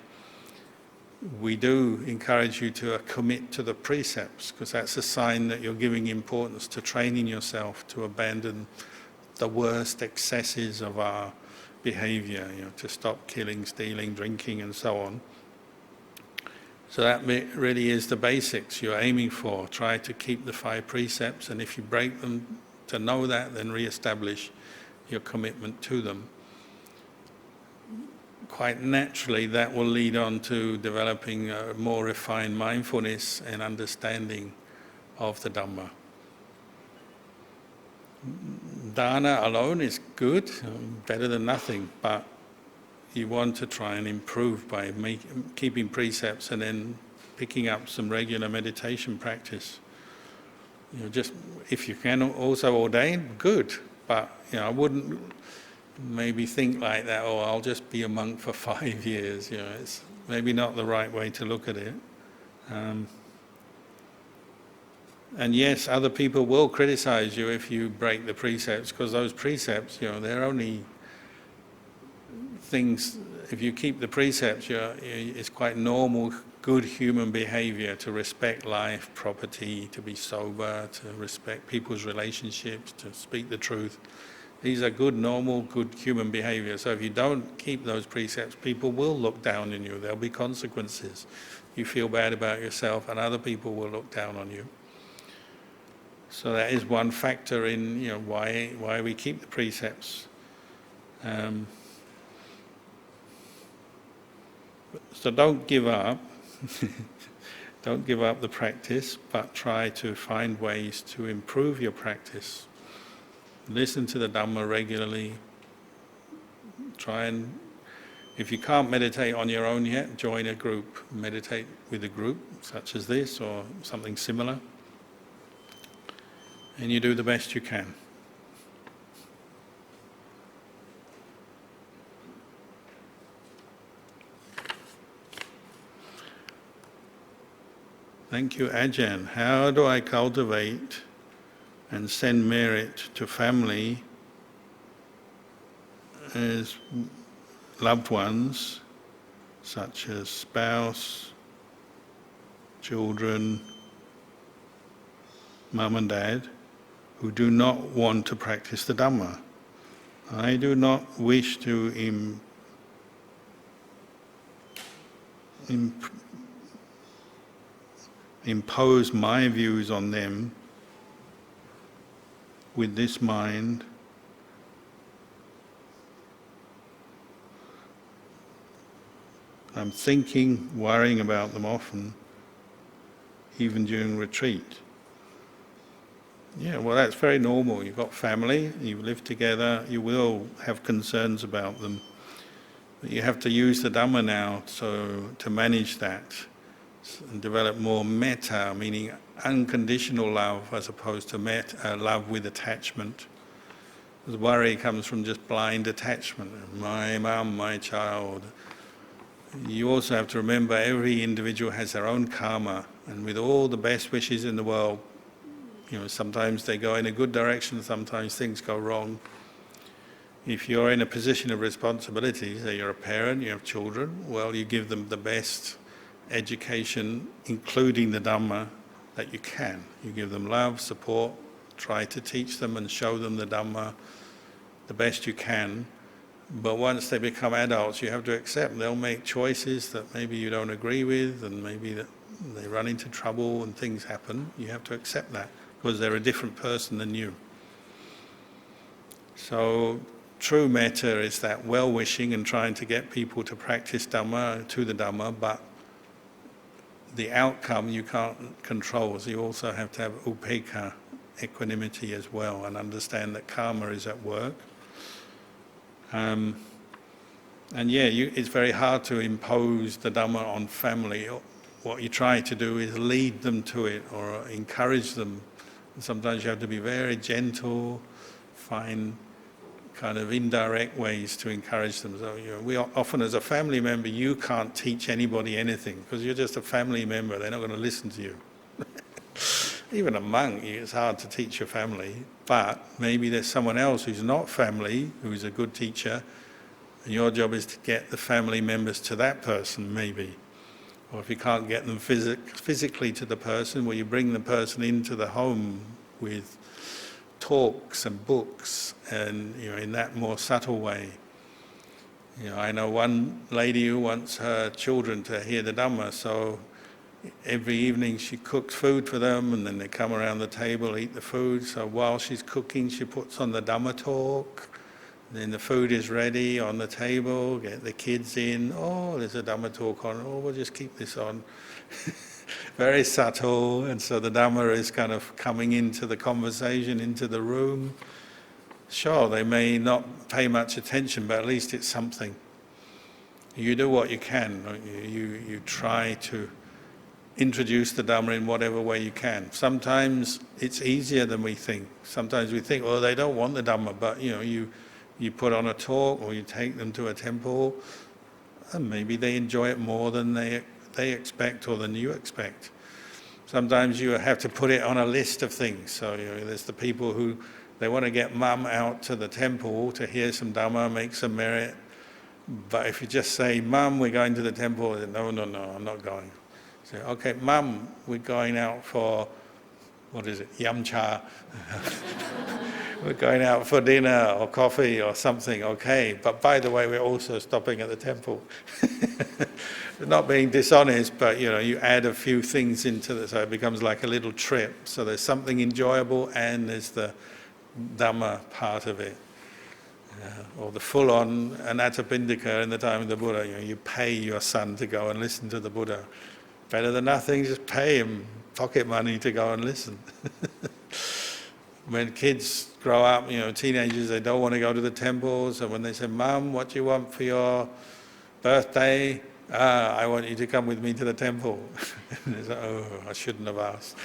we do encourage you to commit to the precepts, because that's a sign that you're giving importance to training yourself to abandon the worst excesses of our behavior, to stop killing, stealing, drinking and so on. So that really is the basics you're aiming for. Try to keep the 5 precepts, and if you break them, to know that, then re-establish your commitment to them. Quite naturally, that will lead on to developing a more refined mindfulness and understanding of the Dhamma. Dana alone is good, better than nothing, but you want to try and improve by keeping precepts and then picking up some regular meditation practice. Just if you can also ordain, good, but I wouldn't maybe think like that, I'll just be a monk for 5 years. It's maybe not the right way to look at it. And yes, other people will criticize you if you break the precepts, because those precepts, they're only things. If you keep the precepts, it's quite normal good human behavior, to respect life, property, to be sober, to respect people's relationships, to speak the truth. These are good, normal, good human behavior. So if you don't keep those precepts, people will look down on you. There'll be consequences. You feel bad about yourself, and other people will look down on you. So that is one factor in why we keep the precepts. So don't give up. Don't give up the practice, but try to find ways to improve your practice. Listen to the Dhamma regularly. Try and, if you can't meditate on your own yet, join a group. Meditate with a group, such as this, or something similar. And you do the best you can. Thank you, Ajahn. How do I cultivate and send merit to family as loved ones, such as spouse, children, mum and dad, who do not want to practice the Dhamma? I do not wish to impose my views on them with this mind. I'm thinking, worrying about them often, even during retreat. Yeah, well, that's very normal. You've got family, you live together, you will have concerns about them. But you have to use the Dhamma now to manage that and develop more metta, meaning unconditional love, as opposed to love with attachment. Because worry comes from just blind attachment. My mum, my child. You also have to remember every individual has their own karma, and with all the best wishes in the world, sometimes they go in a good direction, sometimes things go wrong. If you're in a position of responsibility, say you're a parent, you have children, well, you give them the best education, including the Dhamma, that you can. You give them love, support, try to teach them and show them the Dhamma the best you can. But once they become adults, you have to accept they'll make choices that maybe you don't agree with, and maybe that they run into trouble and things happen. You have to accept that, because they're a different person than you. So true metta is that well-wishing and trying to get people to practice Dhamma, to the Dhamma, but the outcome you can't control. So you also have to have upekkha, equanimity as well, and understand that karma is at work. It's very hard to impose the Dhamma on family. What you try to do is lead them to it or encourage them. And sometimes you have to be very gentle, find kind of indirect ways to encourage them. So we often, as a family member, you can't teach anybody anything because you're just a family member. They're not going to listen to you. Even a monk, it's hard to teach your family, but maybe there's someone else who's not family, who's a good teacher, and your job is to get the family members to that person, maybe. Or if you can't get them physically to the person, well, you bring the person into the home with talks and books, and in that more subtle way. I know one lady who wants her children to hear the Dhamma, so every evening she cooks food for them, and then they come around the table, eat the food. So while she's cooking, she puts on the Dhamma talk. Then the food is ready on the table, get the kids in. Oh, there's a Dhamma talk on. Oh, we'll just keep this on. Very subtle, and so the Dhamma is kind of coming into the conversation, into the room. Sure, they may not pay much attention, but at least it's something. You do what you can. You try to introduce the Dhamma in whatever way you can. Sometimes it's easier than we think. Sometimes we think, well, they don't want the Dhamma, but you put on a talk or you take them to a temple, and maybe they enjoy it more than they expect or than you expect. Sometimes you have to put it on a list of things. So there's the people who they want to get mum out to the temple to hear some Dhamma, make some merit. But if you just say, Mum, we're going to the temple, no, I'm not going. So, okay, Mum, we're going out for, what is it, yum cha. We're going out for dinner or coffee or something, okay. But by the way, we're also stopping at the temple. Not being dishonest, but you add a few things into it, so it becomes like a little trip. So there's something enjoyable and there's the Dhamma part of it. Or the full-on Anathapindika in the time of the Buddha, you pay your son to go and listen to the Buddha. Better than nothing, just pay him pocket money to go and listen. When kids grow up, teenagers, they don't want to go to the temples, and when they say, Mum, what do you want for your birthday? I want you to come with me to the temple. And it's like, oh, I shouldn't have asked.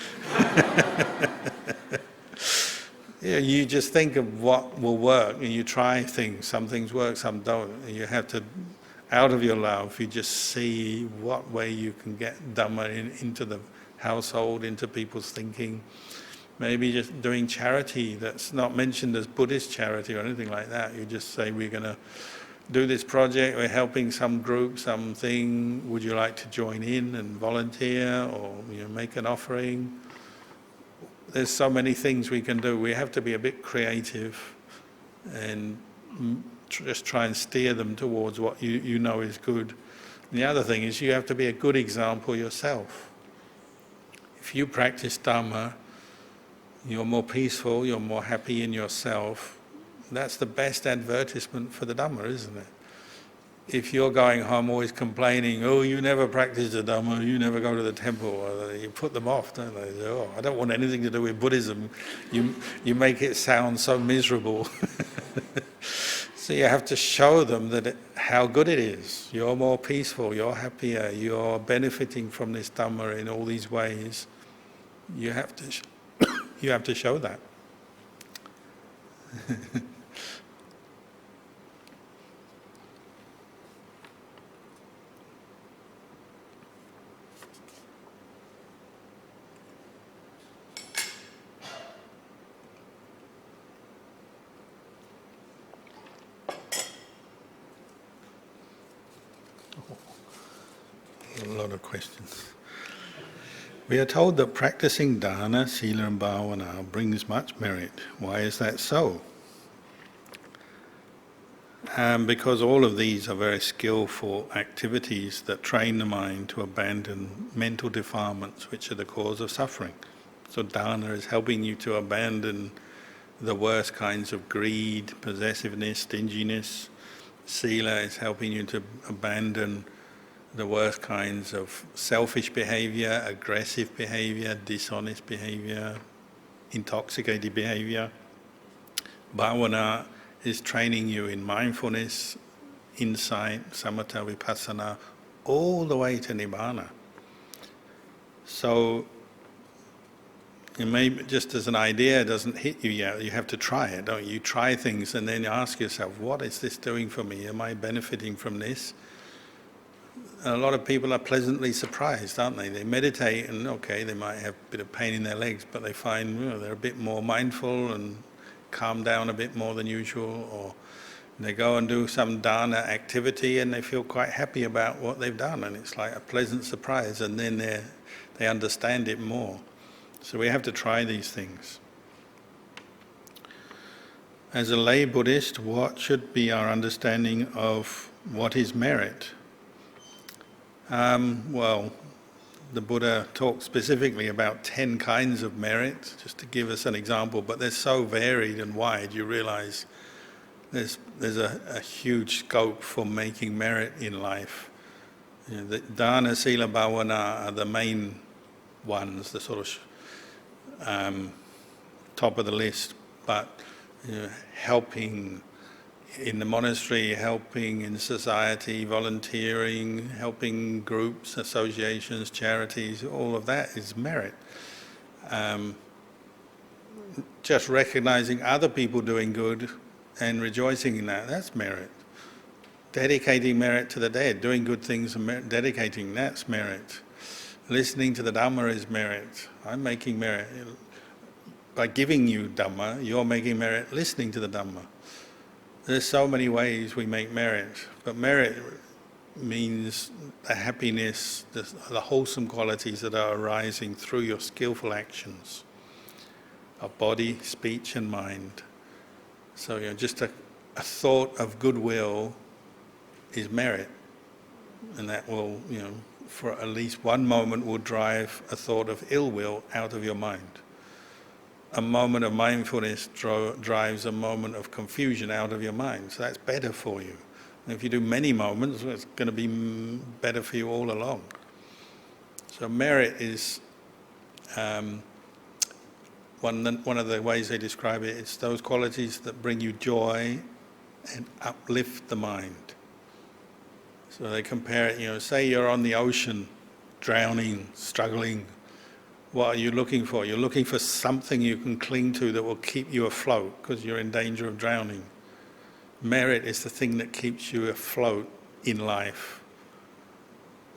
You just think of what will work, and you try things. Some things work, some don't. And you have to, out of your love, you just see what way you can get Dhamma into the household, into people's thinking. Maybe just doing charity that's not mentioned as Buddhist charity or anything like that. You just say, we're going to do this project, we're helping some group, something, would you like to join in and volunteer or make an offering? There's so many things we can do. We have to be a bit creative and just try and steer them towards what you know is good. And the other thing is you have to be a good example yourself. If you practice Dhamma, you're more peaceful, you're more happy in yourself. That's the best advertisement for the Dhamma, isn't it? If you're going home always complaining, oh, you never practice the Dhamma, you never go to the temple, you put them off, don't they? Say, oh, I don't want anything to do with Buddhism. You make it sound so miserable. So you have to show them that how good it is. You're more peaceful, you're happier, you're benefiting from this Dhamma in all these ways. You have to show that. A lot of questions. We are told that practicing dana, sila and bhavana brings much merit. Why is that so? Because all of these are very skillful activities that train the mind to abandon mental defilements which are the cause of suffering. So dana is helping you to abandon the worst kinds of greed, possessiveness, stinginess. Sila is helping you to abandon the worst kinds of selfish behavior, aggressive behavior, dishonest behavior, intoxicated behavior. Bhavana is training you in mindfulness, insight, samatha, vipassana, all the way to nibbana. So, it may, just as an idea doesn't hit you yet, you have to try it, don't you? You try things and then you ask yourself, what is this doing for me? Am I benefiting from this? A lot of people are pleasantly surprised, aren't they? They meditate and, okay, they might have a bit of pain in their legs, but they find they're a bit more mindful and calm down a bit more than usual, or they go and do some dana activity and they feel quite happy about what they've done, and it's like a pleasant surprise, and then they understand it more. So we have to try these things. As a lay Buddhist, what should be our understanding of what is merit? Well, the Buddha talks specifically about 10 kinds of merit, just to give us an example, but they're so varied and wide, you realize there's a huge scope for making merit in life. The dana, sila, bhavana are the main ones, the sort of top of the list, but helping in the monastery, helping in society, volunteering, helping groups, associations, charities, all of that is merit. Just recognizing other people doing good and rejoicing in that, that's merit. Dedicating merit to the dead, doing good things and dedicating, that's merit. Listening to the Dhamma is merit. I'm making merit. By giving you Dhamma, you're making merit listening to the Dhamma. There's so many ways we make merit, but merit means the happiness, the wholesome qualities that are arising through your skillful actions of body, speech and mind. So just a thought of goodwill is merit, and that will, for at least one moment will drive a thought of ill will out of your mind. A moment of mindfulness drives a moment of confusion out of your mind, so that's better for you. And if you do many moments, it's going to be better for you all along. So merit is one of the ways they describe it. It's those qualities that bring you joy and uplift the mind. So they compare it, say you're on the ocean, drowning, struggling. What are you looking for? You're looking for something you can cling to that will keep you afloat because you're in danger of drowning. Merit is the thing that keeps you afloat in life.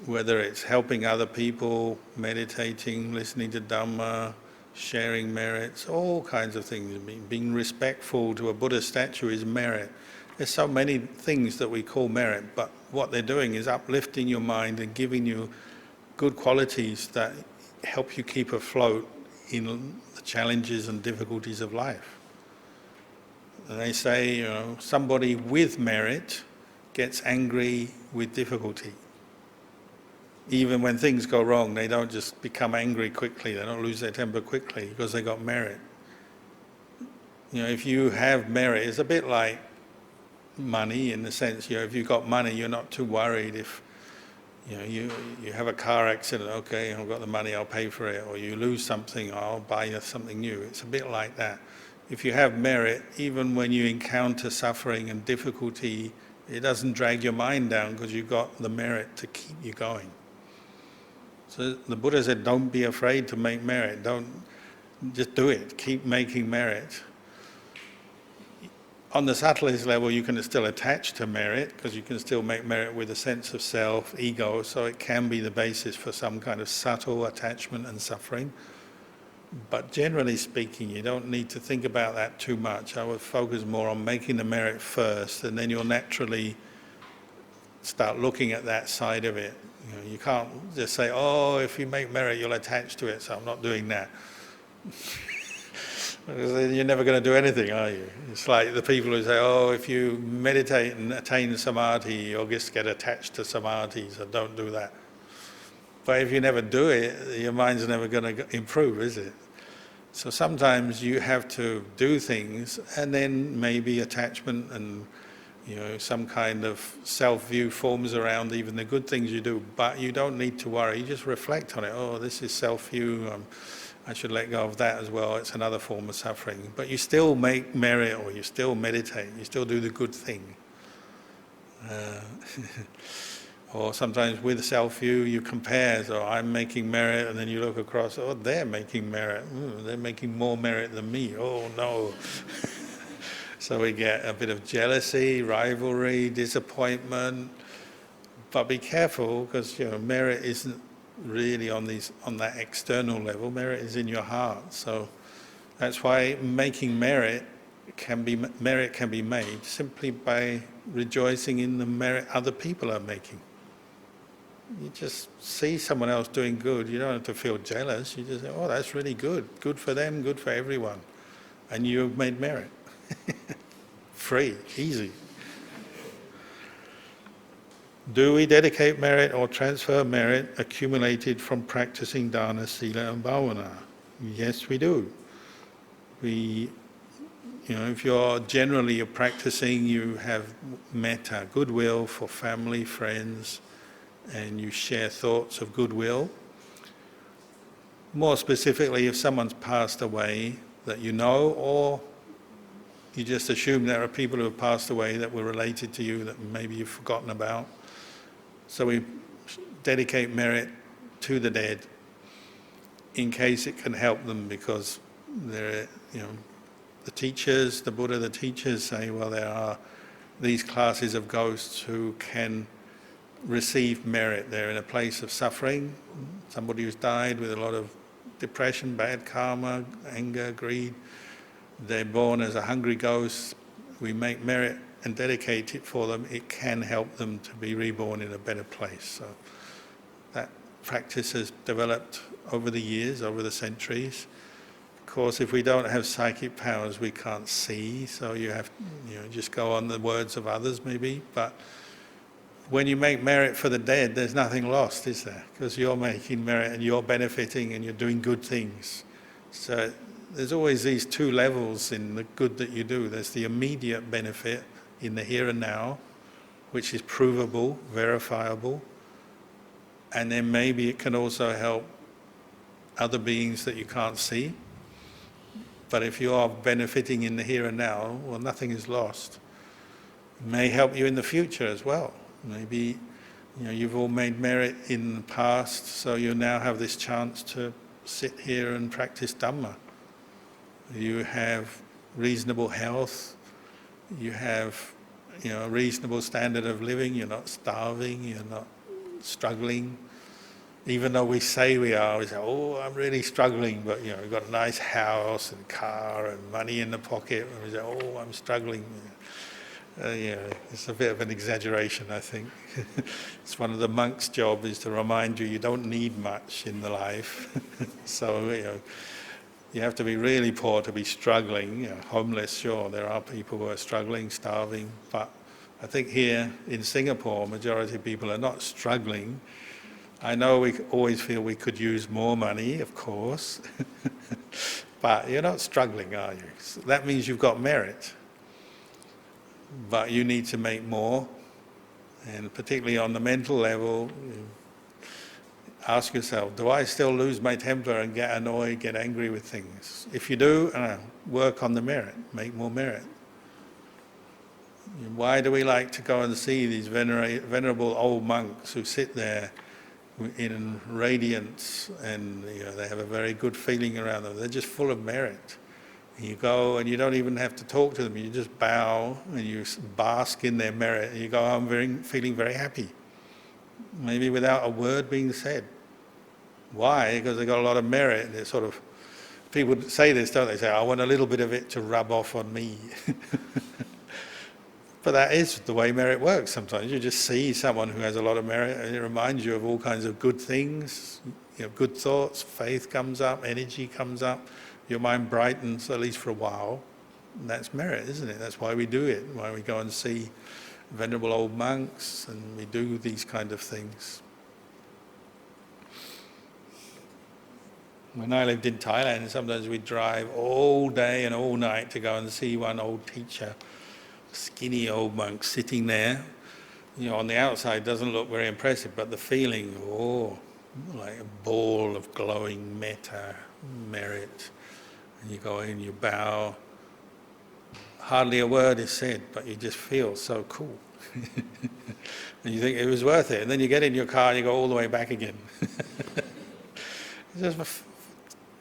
Whether it's helping other people, meditating, listening to Dhamma, sharing merits, all kinds of things. Being respectful to a Buddha statue is merit. There's so many things that we call merit, but what they're doing is uplifting your mind and giving you good qualities that help you keep afloat in the challenges and difficulties of life. And they say, somebody with merit gets angry with difficulty. Even when things go wrong, they don't just become angry quickly, they don't lose their temper quickly because they got merit. If you have merit, it's a bit like money in the sense, if you've got money, you're not too worried if you have a car accident, okay, I've got the money, I'll pay for it, or you lose something, I'll buy you something new. It's a bit like that. If you have merit, even when you encounter suffering and difficulty, it doesn't drag your mind down because you've got the merit to keep you going. So the Buddha said, don't be afraid to make merit. Don't just do it. Keep making merit. On the subtlest level, you can still attach to merit because you can still make merit with a sense of self, ego, so it can be the basis for some kind of subtle attachment and suffering. But generally speaking, you don't need to think about that too much. I would focus more on making the merit first, and then you'll naturally start looking at that side of it. You can't just say, oh, if you make merit, you'll attach to it, so I'm not doing that. Because then you're never going to do anything, are you? It's like the people who say, oh, if you meditate and attain samadhi, you'll just get attached to samadhi, so don't do that. But if you never do it, your mind's never going to improve, is it? So sometimes you have to do things, and then maybe attachment and some kind of self-view forms around even the good things you do. But you don't need to worry. You just reflect on it. Oh, this is self-view. I should let go of that as well. It's another form of suffering. But you still make merit, or you still meditate. You still do the good thing. Or sometimes with self-view, you compare, so I'm making merit, and then you look across, oh, they're making merit. They're making more merit than me. Oh, no. So we get a bit of jealousy, rivalry, disappointment. But be careful, because merit isn't really on that external level. Merit is in your heart. So that's why making merit can be made simply by rejoicing in the merit other people are making. You just see someone else doing good, you don't have to feel jealous, you just say, oh, that's really good. Good for them, good for everyone. And you've made merit. Free, easy. Do we dedicate merit or transfer merit accumulated from practicing dana, sila and bhavana? Yes, we do. If you're generally practicing, you have metta, goodwill for family, friends, and you share thoughts of goodwill. More specifically, if someone's passed away that you know, or you just assume there are people who have passed away that were related to you that maybe you've forgotten about. So we dedicate merit to the dead in case it can help them, because the teachers, the Buddha, the teachers say, well, there are these classes of ghosts who can receive merit. They're in a place of suffering, somebody who's died with a lot of depression, bad karma, anger, greed. They're born as a hungry ghost. We make merit and dedicate it for them, it can help them to be reborn in a better place. So that practice has developed over the years, over the centuries. Of course, if we don't have psychic powers, we can't see, so you have, just go on the words of others maybe. But when you make merit for the dead, there's nothing lost, is there? Because you're making merit and you're benefiting and you're doing good things. So there's always these two levels in the good that you do. There's the immediate benefit in the here and now, which is provable, verifiable, and then maybe it can also help other beings that you can't see. But if you are benefiting in the here and now, well, nothing is lost. It may help you in the future as well. Maybe you've all made merit in the past, so you now have this chance to sit here and practice Dhamma. You have reasonable health, you have a reasonable standard of living, you're not starving, you're not struggling. Even though we say we say, oh, I'm really struggling, but we've got a nice house and car and money in the pocket, and we say, oh, I'm struggling. It's a bit of an exaggeration, I think. It's one of the monks' job is to remind you don't need much in the life. So, you have to be really poor to be struggling. Homeless, sure, there are people who are struggling, starving, but I think here in Singapore, majority of people are not struggling. I know we always feel we could use more money, of course, but you're not struggling, are you? So that means you've got merit, but you need to make more, and particularly on the mental level, ask yourself, do I still lose my temper and get annoyed, get angry with things? If you do, work on the merit, make more merit. Why do we like to go and see these venerable old monks who sit there in radiance and they have a very good feeling around them? They're just full of merit. You go and you don't even have to talk to them, you just bow and you bask in their merit and you go home feeling very happy, maybe without a word being said. Why? Because they've got a lot of merit, and it's sort of, people say this, don't they? Say, I want a little bit of it to rub off on me. But that is the way merit works sometimes. You just see someone who has a lot of merit and it reminds you of all kinds of good things, good thoughts, faith comes up, energy comes up, your mind brightens, at least for a while. And that's merit, isn't it? That's why we do it, why we go and see venerable old monks and we do these kind of things. When I lived in Thailand, sometimes we'd drive all day and all night to go and see one old teacher, skinny old monk sitting there. On the outside doesn't look very impressive, but the feeling, like a ball of glowing metta, merit. And you go in, you bow. Hardly a word is said, but you just feel so cool. And you think it was worth it. And then you get in your car and you go all the way back again. Just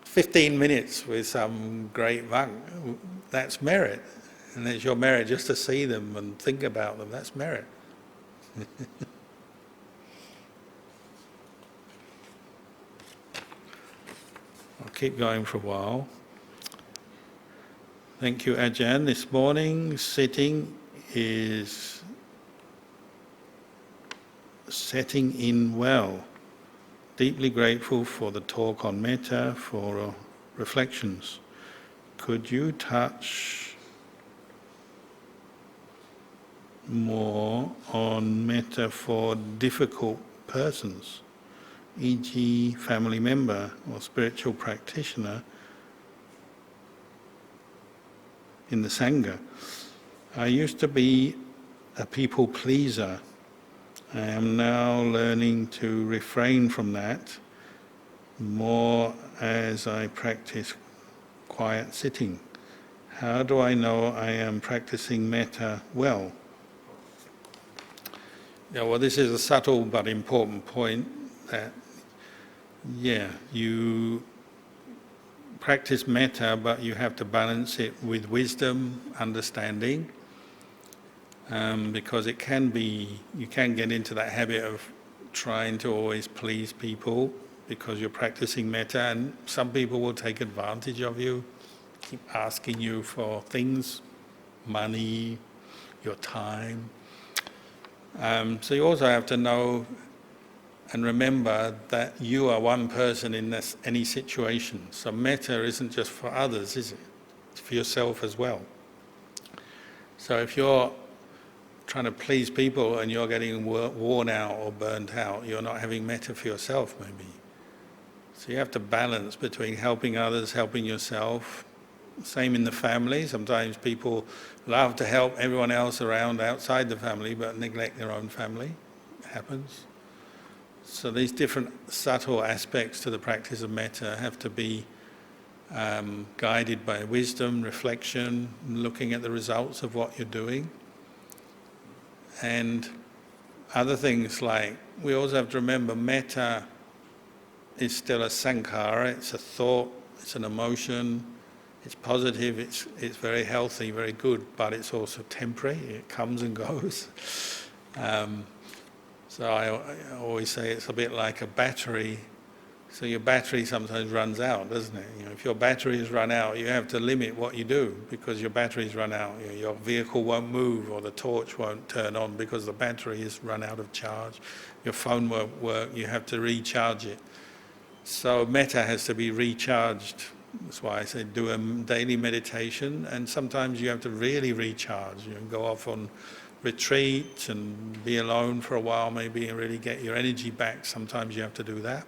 15 minutes with some great monk, that's merit. And it's your merit just to see them and think about them, that's merit. I'll keep going for a while. Thank you, Ajahn. This morning, sitting is setting in well. Deeply grateful for the talk on metta, for reflections. Could you touch more on metta for difficult persons, e.g. family member or spiritual practitioner in the Sangha? I used to be a people pleaser. I am now learning to refrain from that more as I practice quiet sitting. How do I know I am practicing metta well? This is a subtle but important point that, you practice metta, but you have to balance it with wisdom, understanding, because it can be, you can get into that habit of trying to always please people because you're practicing metta, and some people will take advantage of you, keep asking you for things, money, your time. So you also have to know and remember that you are one person in any situation. So metta isn't just for others, is it? It's for yourself as well. So if you're trying to please people and you're getting worn out or burnt out, you're not having metta for yourself maybe. So you have to balance between helping others, helping yourself. Same in the family. Sometimes people love to help everyone else around outside the family but neglect their own family. It happens. So these different subtle aspects to the practice of metta have to be guided by wisdom, reflection, looking at the results of what you're doing. And other things like, we also have to remember metta is still a sankhara, it's a thought, it's an emotion, it's positive, it's very healthy, very good, but it's also temporary, it comes and goes. So I always say it's a bit like a battery. So your battery sometimes runs out, doesn't it? If your batteries run out, you have to limit what you do because your batteries run out. Your vehicle won't move or the torch won't turn on because the battery has run out of charge. Your phone won't work, you have to recharge it. So metta has to be recharged. That's why I say do a daily meditation, and sometimes you have to really recharge. Go off on retreat and be alone for a while maybe and really get your energy back. Sometimes you have to do that.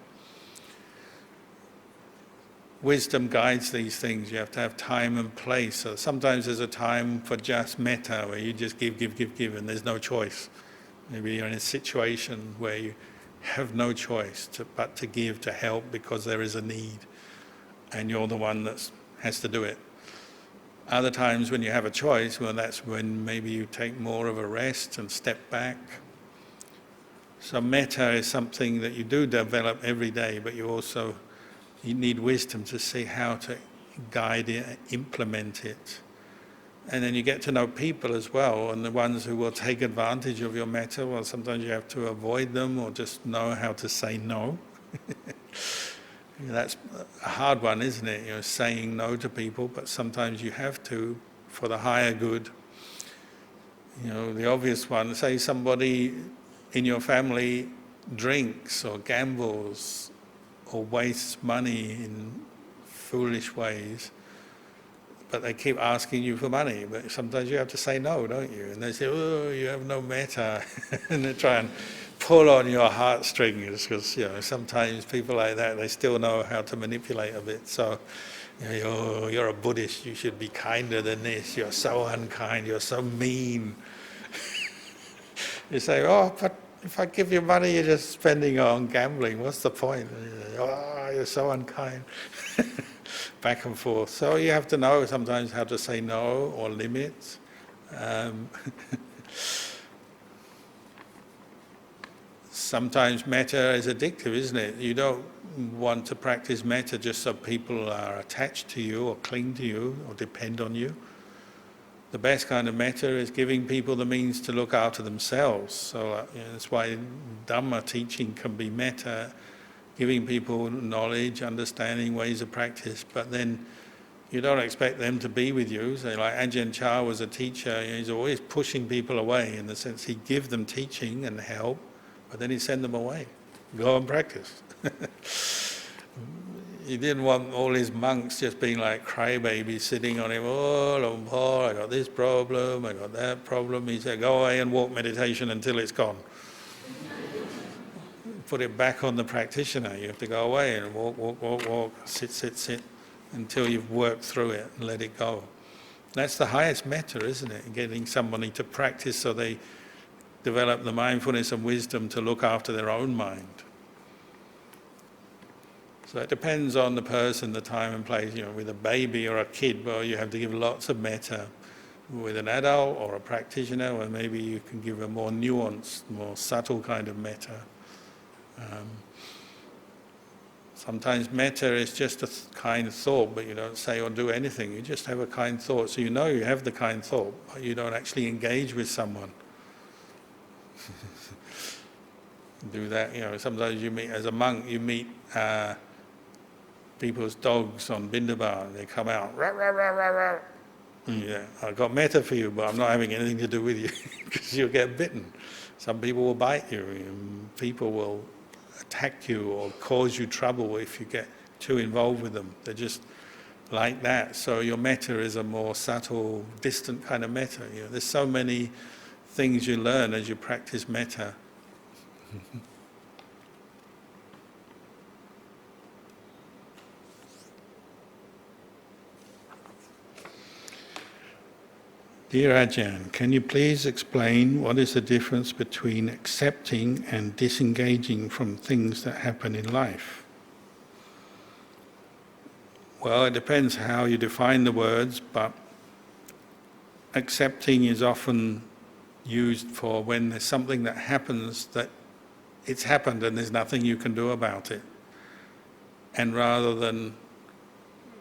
Wisdom guides these things. You have to have time and place. So sometimes there's a time for just metta where you just give and there's no choice. Maybe you're in a situation where you have no choice but to give, to help because there is a need and you're the one that has to do it. Other times when you have a choice, well, that's when maybe you take more of a rest and step back. So metta is something that you do develop every day, but you need wisdom to see how to guide it, implement it. And then you get to know people as well, and the ones who will take advantage of your metta, well, sometimes you have to avoid them or just know how to say no. That's a hard one, isn't it? Saying no to people, but sometimes you have to for the higher good. The obvious one, say somebody in your family drinks or gambles or wastes money in foolish ways, but they keep asking you for money. But sometimes you have to say no, don't you? And they say, oh, you have no metta. And they try and pull on your heartstrings because, sometimes people like that, they still know how to manipulate a bit. So, you're a Buddhist, you should be kinder than this. You're so unkind, you're so mean. You say, oh, but if I give you money, you're just spending it on gambling. What's the point? Oh, you're so unkind. Back and forth. So you have to know sometimes how to say no or limit. Sometimes metta is addictive, isn't it? You don't want to practice metta just so people are attached to you or cling to you or depend on you. The best kind of metta is giving people the means to look after themselves. So that's why Dhamma teaching can be metta, giving people knowledge, understanding, ways of practice, but then you don't expect them to be with you. So like Ajahn was a teacher, he's always pushing people away in the sense he'd give them teaching and help, but then he'd send them away. Go and practice. He didn't want all his monks just being like crybabies sitting on him, oh, Lord Paul, I got this problem, I got that problem. He said, go away and walk meditation until it's gone. Put it back on the practitioner. You have to go away and walk, sit, until you've worked through it and let it go. That's the highest metta, isn't it? Getting somebody to practice so they develop the mindfulness and wisdom to look after their own mind. So it depends on the person, the time and place. With a baby or a kid, well, you have to give lots of metta. With an adult or a practitioner, well, maybe you can give a more nuanced, more subtle kind of metta. Sometimes metta is just a kind thought, but you don't say or do anything. You just have a kind thought. So you have the kind thought, but you don't actually engage with someone. Do that, sometimes you meet, as a monk, you meet people's dogs on Bindabar, and they come out, rah, rah, rah, rah, rah. Yeah, I've got metta for you, but I'm not having anything to do with you because you'll get bitten. Some people will bite you, and people will attack you or cause you trouble if you get too involved with them. They're just like that. So your metta is a more subtle, distant kind of metta. There's so many things you learn as you practice metta. Dear Ajahn, can you please explain what is the difference between accepting and disengaging from things that happen in life? Well, it depends how you define the words, but accepting is often used for when there's something that happens that it's happened and there's nothing you can do about it. And rather than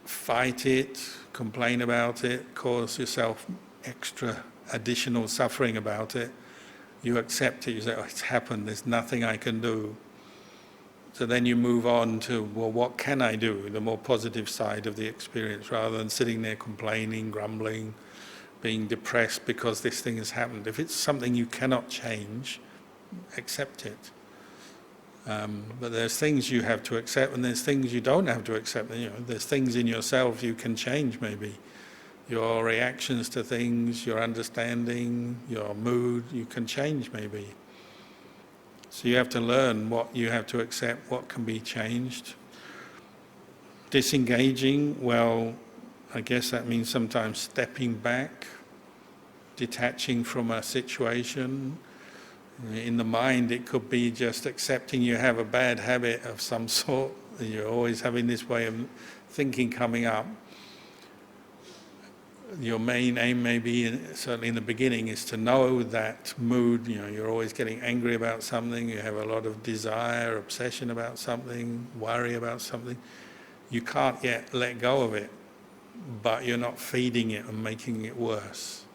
fight it, complain about it, cause yourself extra additional suffering about it, you accept it, you say, oh, it's happened, there's nothing I can do. So then you move on to, well, what can I do? The more positive side of the experience, rather than sitting there complaining, grumbling, being depressed because this thing has happened. If it's something you cannot change, accept it. But there's things you have to accept and there's things you don't have to accept. There's things in yourself you can change maybe. Your reactions to things, your understanding, your mood, you can change maybe. So you have to learn what you have to accept, what can be changed. Disengaging, well, I guess that means sometimes stepping back, detaching from a situation. In the mind, it could be just accepting you have a bad habit of some sort, and you're always having this way of thinking coming up. Your main aim maybe, certainly in the beginning, is to know that mood. You're always getting angry about something, you have a lot of desire, obsession about something, worry about something. You can't yet let go of it, but you're not feeding it and making it worse.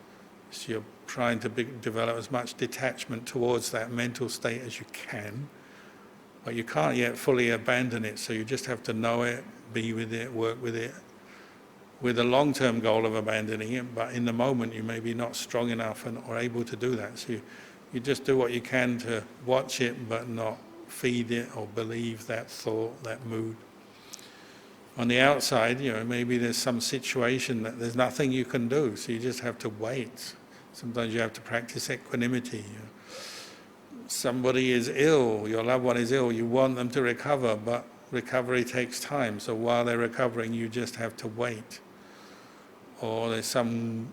So you're trying to develop as much detachment towards that mental state as you can, but you can't yet fully abandon it, so you just have to know it, be with it, work with it, with a long-term goal of abandoning it, but in the moment you may be not strong enough or able to do that. So you just do what you can to watch it, but not feed it or believe that thought, that mood. On the outside, maybe there's some situation that there's nothing you can do, so you just have to wait. Sometimes you have to practice equanimity. Somebody is ill, your loved one is ill, you want them to recover, but recovery takes time, so while they're recovering you just have to wait. Or there's some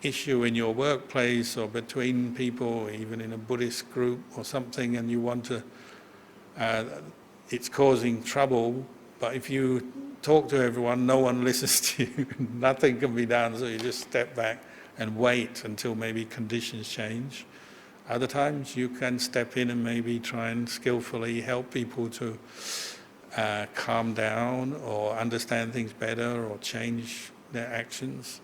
issue in your workplace or between people, even in a Buddhist group or something, and you want to, it's causing trouble, but if you talk to everyone, no one listens to you, nothing can be done, so you just step back and wait until maybe conditions change. Other times you can step in and maybe try and skillfully help people to calm down or understand things better or change their actions.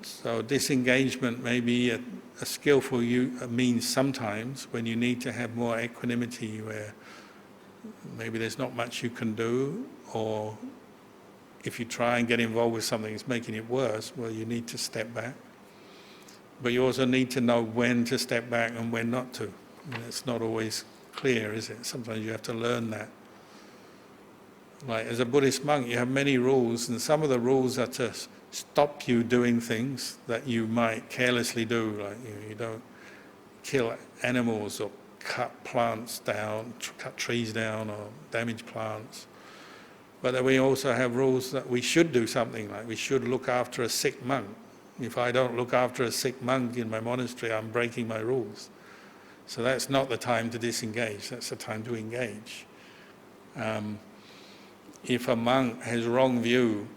So disengagement may be a skillful means sometimes when you need to have more equanimity, where maybe there's not much you can do, or if you try and get involved with something that's making it worse, well, you need to step back. But you also need to know when to step back and when not to. It's not always clear, is it? Sometimes you have to learn that. Like as a Buddhist monk, you have many rules, and some of the rules are to stop you doing things that you might carelessly do, like you don't kill animals or cut plants down, cut trees down or damage plants. But then we also have rules that we should do something, like we should look after a sick monk. If I don't look after a sick monk in my monastery, I'm breaking my rules. So that's not the time to disengage, that's the time to engage. If a monk has wrong view,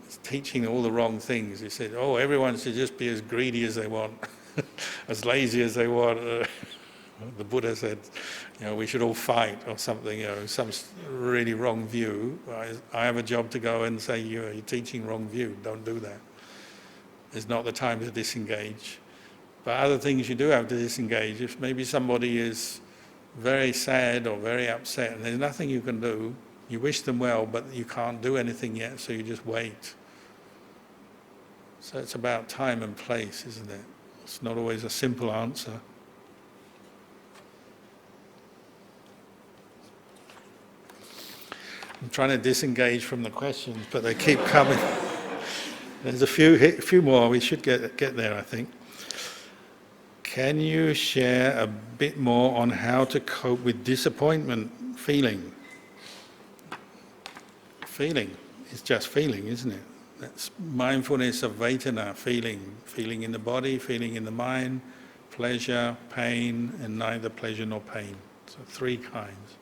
is teaching all the wrong things, he said, oh, everyone should just be as greedy as they want, as lazy as they want. The Buddha said, we should all fight or something, some really wrong view. I have a job to go and say, you're teaching wrong view, don't do that. It's not the time to disengage. But other things you do have to disengage. If maybe somebody is very sad or very upset and there's nothing you can do, you wish them well, but you can't do anything yet, so you just wait. So it's about time and place, isn't it? It's not always a simple answer. I'm trying to disengage from the questions, but they keep coming. There's a few more. We should get there, I think. Can you share a bit more on how to cope with disappointment feeling? Feeling is just feeling, isn't it? That's mindfulness of Vedana, feeling in the body, feeling in the mind, pleasure, pain, and neither pleasure nor pain. So 3 kinds.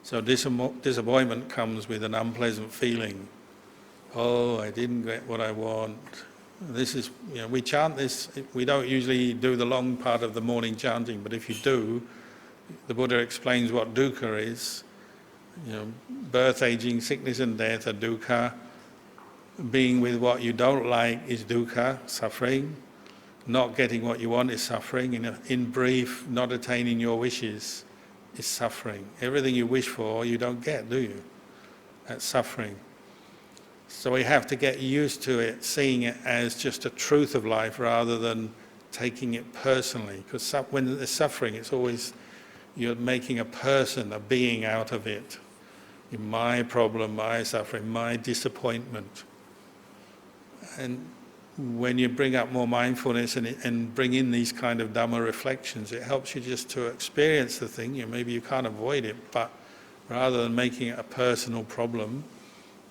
So disappointment comes with an unpleasant feeling. Oh, I didn't get what I want. This is, we chant this, we don't usually do the long part of the morning chanting, but if you do, the Buddha explains what dukkha is. Birth, aging, sickness and death are dukkha. Being with what you don't like is dukkha, suffering. Not getting what you want is suffering. In brief, not attaining your wishes is suffering. Everything you wish for, you don't get, do you? That's suffering. So we have to get used to it, seeing it as just a truth of life rather than taking it personally. Because when there's suffering, it's always you're making a person, a being out of it. My problem, my suffering, my disappointment. And when you bring up more mindfulness and bring in these kind of Dhamma reflections, it helps you just to experience the thing. Maybe you can't avoid it, but rather than making it a personal problem,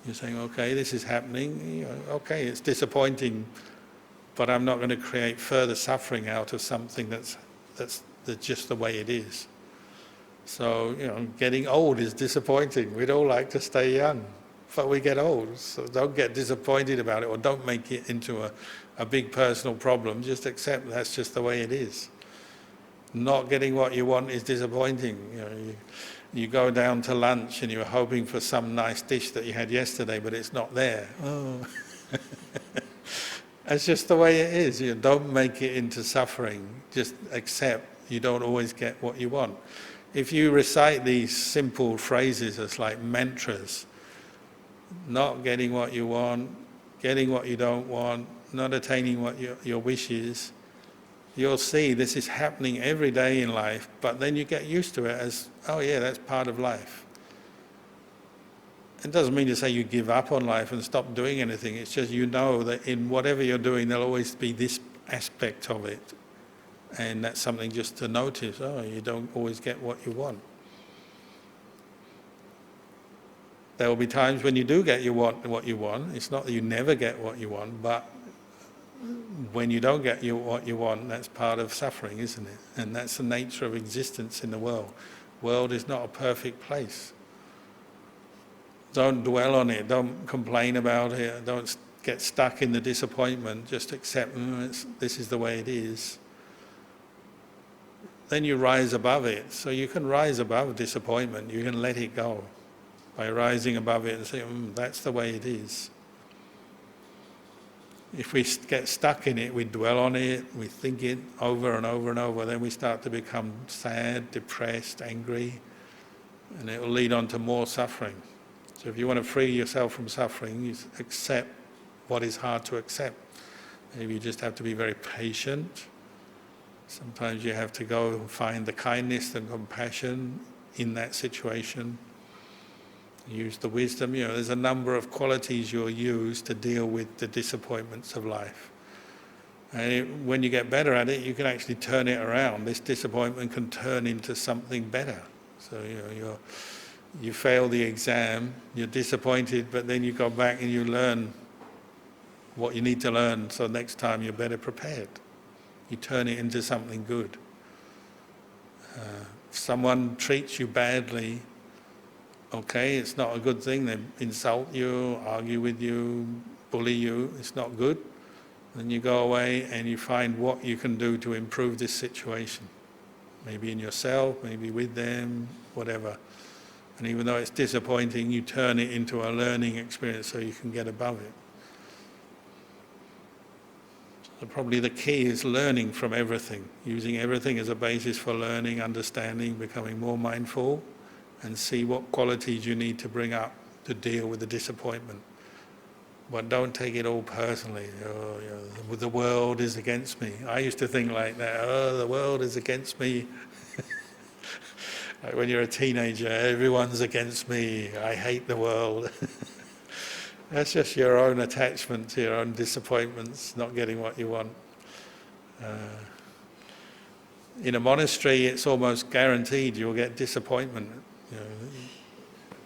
you're saying, okay, this is happening, okay, it's disappointing, but I'm not going to create further suffering out of something that's just the way it is. So, getting old is disappointing. We'd all like to stay young, but we get old. So don't get disappointed about it, or don't make it into a big personal problem. Just accept that's just the way it is. Not getting what you want is disappointing. You go down to lunch and you're hoping for some nice dish that you had yesterday, but it's not there. Oh. That's just the way it is. Don't make it into suffering. Just accept you don't always get what you want. If you recite these simple phrases as like mantras, not getting what you want, getting what you don't want, not attaining what your wish is, you'll see this is happening every day in life, but then you get used to it as, oh yeah, that's part of life. It doesn't mean to say you give up on life and stop doing anything. It's just that in whatever you're doing, there'll always be this aspect of it. And that's something just to notice. Oh, you don't always get what you want. There will be times when you do get what you want. It's not that you never get what you want, but when you don't get what you want, that's part of suffering, isn't it? And that's the nature of existence in the world. World is not a perfect place. Don't dwell on it. Don't complain about it. Don't get stuck in the disappointment. Just accept this is the way it is. Then you rise above it. So you can rise above disappointment. You can let it go by rising above it and say, that's the way it is. If we get stuck in it, we dwell on it, we think it over and over and over, then we start to become sad, depressed, angry, and it will lead on to more suffering. So if you want to free yourself from suffering, you accept what is hard to accept. Maybe you just have to be very patient. Sometimes you have to go and find the kindness and compassion in that situation. Use the wisdom. There's a number of qualities you'll use to deal with the disappointments of life. And when you get better at it, you can actually turn it around. This disappointment can turn into something better. So you fail the exam, you're disappointed, but then you go back and you learn what you need to learn, so next time you're better prepared. You turn it into something good. If someone treats you badly, okay, it's not a good thing. They insult you, argue with you, bully you. It's not good. Then you go away and you find what you can do to improve this situation. Maybe in yourself, maybe with them, whatever. And even though it's disappointing, you turn it into a learning experience so you can get above it. So probably the key is learning from everything, using everything as a basis for learning, understanding, becoming more mindful, and see what qualities you need to bring up to deal with the disappointment. But don't take it all personally. The world is against me. I used to think like that. Oh, the world is against me. Like when you're a teenager, everyone's against me. I hate the world. That's just your own attachment to your own disappointments, not getting what you want. In a monastery, it's almost guaranteed you'll get disappointment.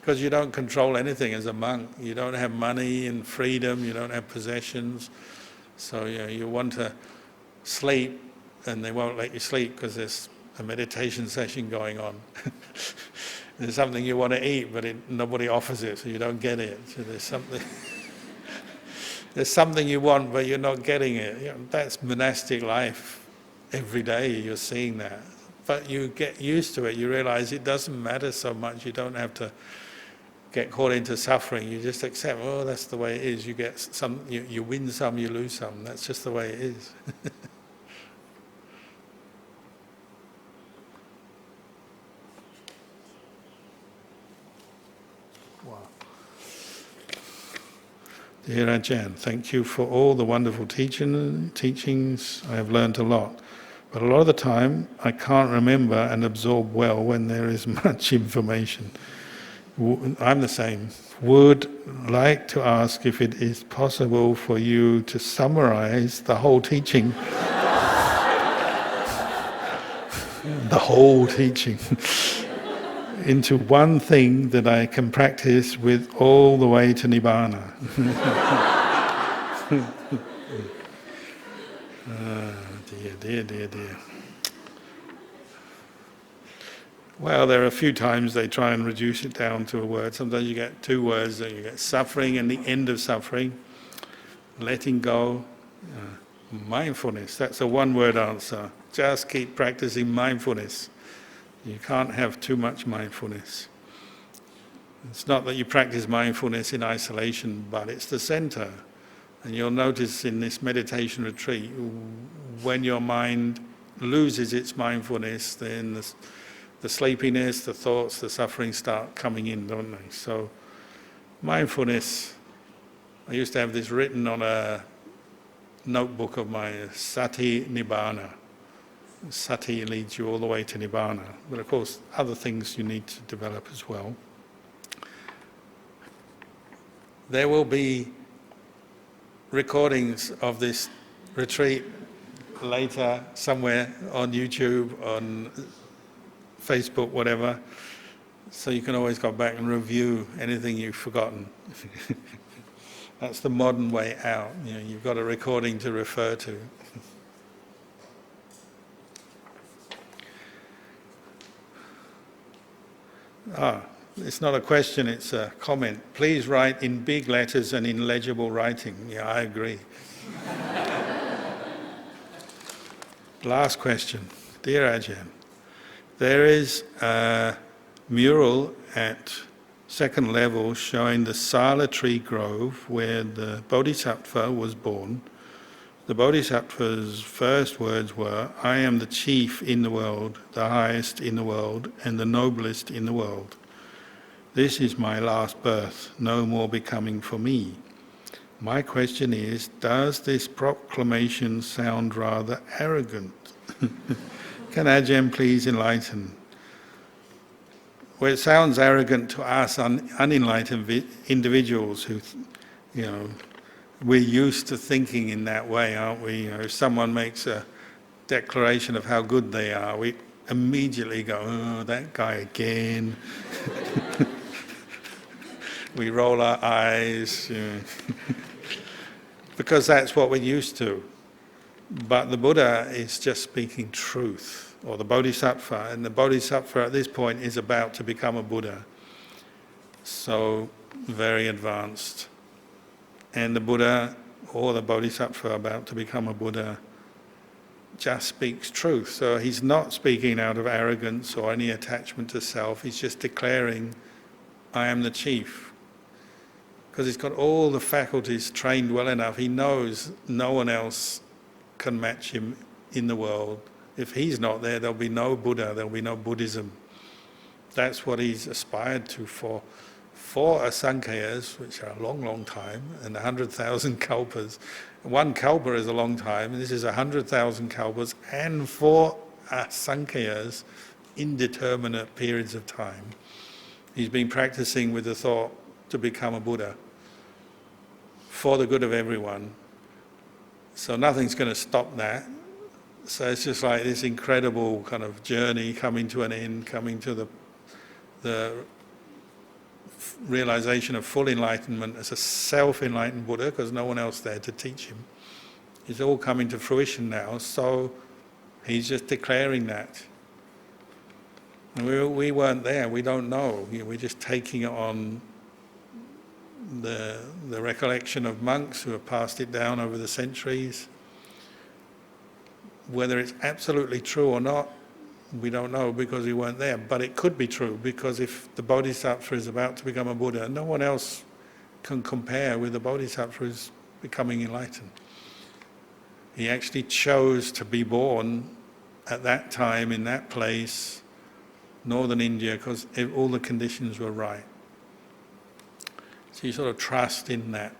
Because you don't control anything as a monk. You don't have money and freedom, you don't have possessions. So you want to sleep and they won't let you sleep because there's a meditation session going on. There's something you want to eat, but nobody offers it, so you don't get it. So there's something you want, but you're not getting it. That's monastic life. Every day you're seeing that. But you get used to it. You realize it doesn't matter so much. You don't have to get caught into suffering. You just accept, oh, that's the way it is. You get some, you win some, you lose some. That's just the way it is. Dear Ajahn, thank you for all the wonderful teachings. I have learned a lot. But a lot of the time, I can't remember and absorb well when there is much information. I'm the same. Would like to ask if it is possible for you to summarize the whole teaching. The whole teaching. Into one thing that I can practice with all the way to Nibbana. Dear. Well, there are a few times they try and reduce it down to a word. Sometimes you get 2 words, and you get suffering and the end of suffering, letting go, mindfulness. That's a 1-word answer. Just keep practicing mindfulness. You can't have too much mindfulness. It's not that you practice mindfulness in isolation, but it's the center. And you'll notice in this meditation retreat, when your mind loses its mindfulness, then the sleepiness, the thoughts, the suffering start coming in, don't they? So mindfulness, I used to have this written on a notebook of mine, Sati Nibbana. Sati leads you all the way to Nibbana. But of course, other things you need to develop as well. There will be recordings of this retreat later somewhere on YouTube, on Facebook, whatever. So you can always go back and review anything you've forgotten. That's the modern way out. You've got a recording to refer to. It's not a question, it's a comment. Please write in big letters and in legible writing. Yeah, I agree. Last question. Dear Ajahn, there is a mural at 2nd level showing the Sala tree grove where the Bodhisattva was born. The Bodhisattva's first words were, I am the chief in the world, the highest in the world, and the noblest in the world. This is my last birth, no more becoming for me. My question is, does this proclamation sound rather arrogant? Can Ajahn please enlighten? Well, it sounds arrogant to us unenlightened individuals who, we're used to thinking in that way, aren't we? If someone makes a declaration of how good they are, we immediately go, oh, that guy again. We roll our eyes, because that's what we're used to. But the Buddha is just speaking truth, or the Bodhisattva, and the Bodhisattva at this point is about to become a Buddha. So, very advanced. And the Buddha, or the Bodhisattva about to become a Buddha, just speaks truth. So he's not speaking out of arrogance or any attachment to self, he's just declaring, I am the chief. Because he's got all the faculties trained well enough, he knows no one else can match him in the world. If he's not there, there'll be no Buddha, there'll be no Buddhism. That's what he's aspired to for 4 asankhayas, which are a long, long time, and 100,000 kalpas. 1 kalpa is a long time, and this is 100,000 kalpas and 4 asankhayas, indeterminate periods of time. He's been practicing with the thought to become a Buddha for the good of everyone. So nothing's going to stop that. So it's just like this incredible kind of journey coming to an end, coming to the realization of full enlightenment as a self-enlightened Buddha, because no one else there to teach him. It's all coming to fruition now, so he's just declaring that. And we weren't there, we don't know. We're just taking it on the recollection of monks who have passed it down over the centuries. Whether it's absolutely true or not, we don't know because we weren't there. But it could be true, because if the Bodhisattva is about to become a Buddha, no one else can compare with the Bodhisattva who's becoming enlightened. He actually chose to be born at that time, in that place, northern India, because all the conditions were right. So you sort of trust in that.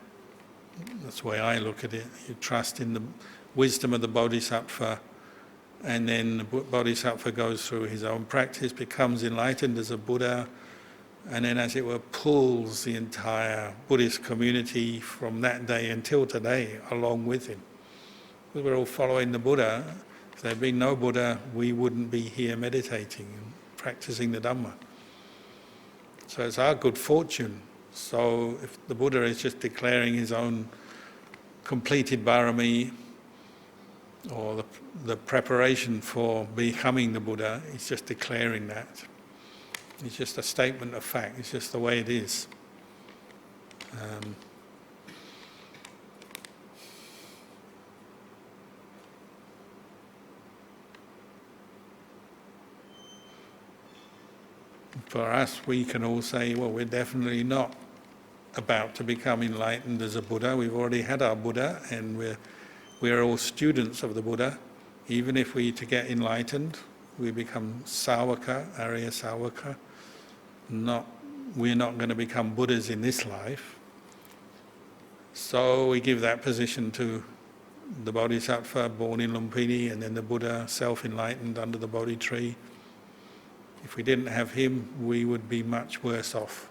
That's the way I look at it. You trust in the wisdom of the Bodhisattva, and then the Bodhisattva goes through his own practice, becomes enlightened as a Buddha, and then, as it were, pulls the entire Buddhist community from that day until today along with him. Because we're all following the Buddha. If there had been no Buddha, we wouldn't be here meditating and practicing the Dhamma. So it's our good fortune. So if the Buddha is just declaring his own completed Bharami, or the preparation for becoming the Buddha, he's just declaring that. It's just a statement of fact, it's just the way it is. For us, we can all say, well, we're definitely not about to become enlightened as a Buddha. We've already had our Buddha, and we're all students of the Buddha. Even if we to get enlightened, we become Sāvaka, Arya Sāvaka. We're not going to become Buddhas in this life. So we give that position to the Bodhisattva born in Lumpini, and then the Buddha self-enlightened under the Bodhi tree. If we didn't have him, we would be much worse off.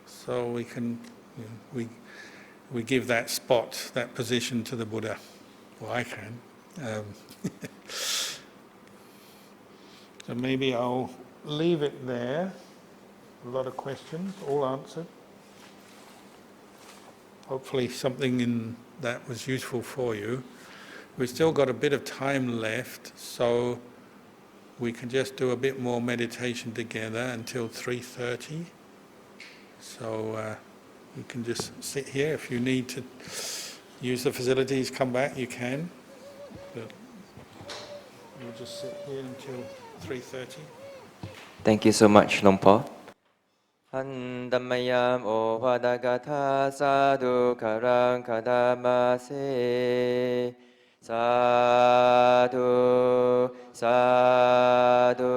So we can, we give that spot, that position to the Buddha. Well, I can. So maybe I'll leave it there. A lot of questions, all answered. Hopefully something in that was useful for you. We've still got a bit of time left, so we can just do a bit more meditation together until 3:30. So you can just sit here. If you need to use the facilities, come back, you can. But we'll just sit here until 3:30. Thank you so much, Longpo. Handamayam ovadagata sadhu karang kadamase sadhu sadhu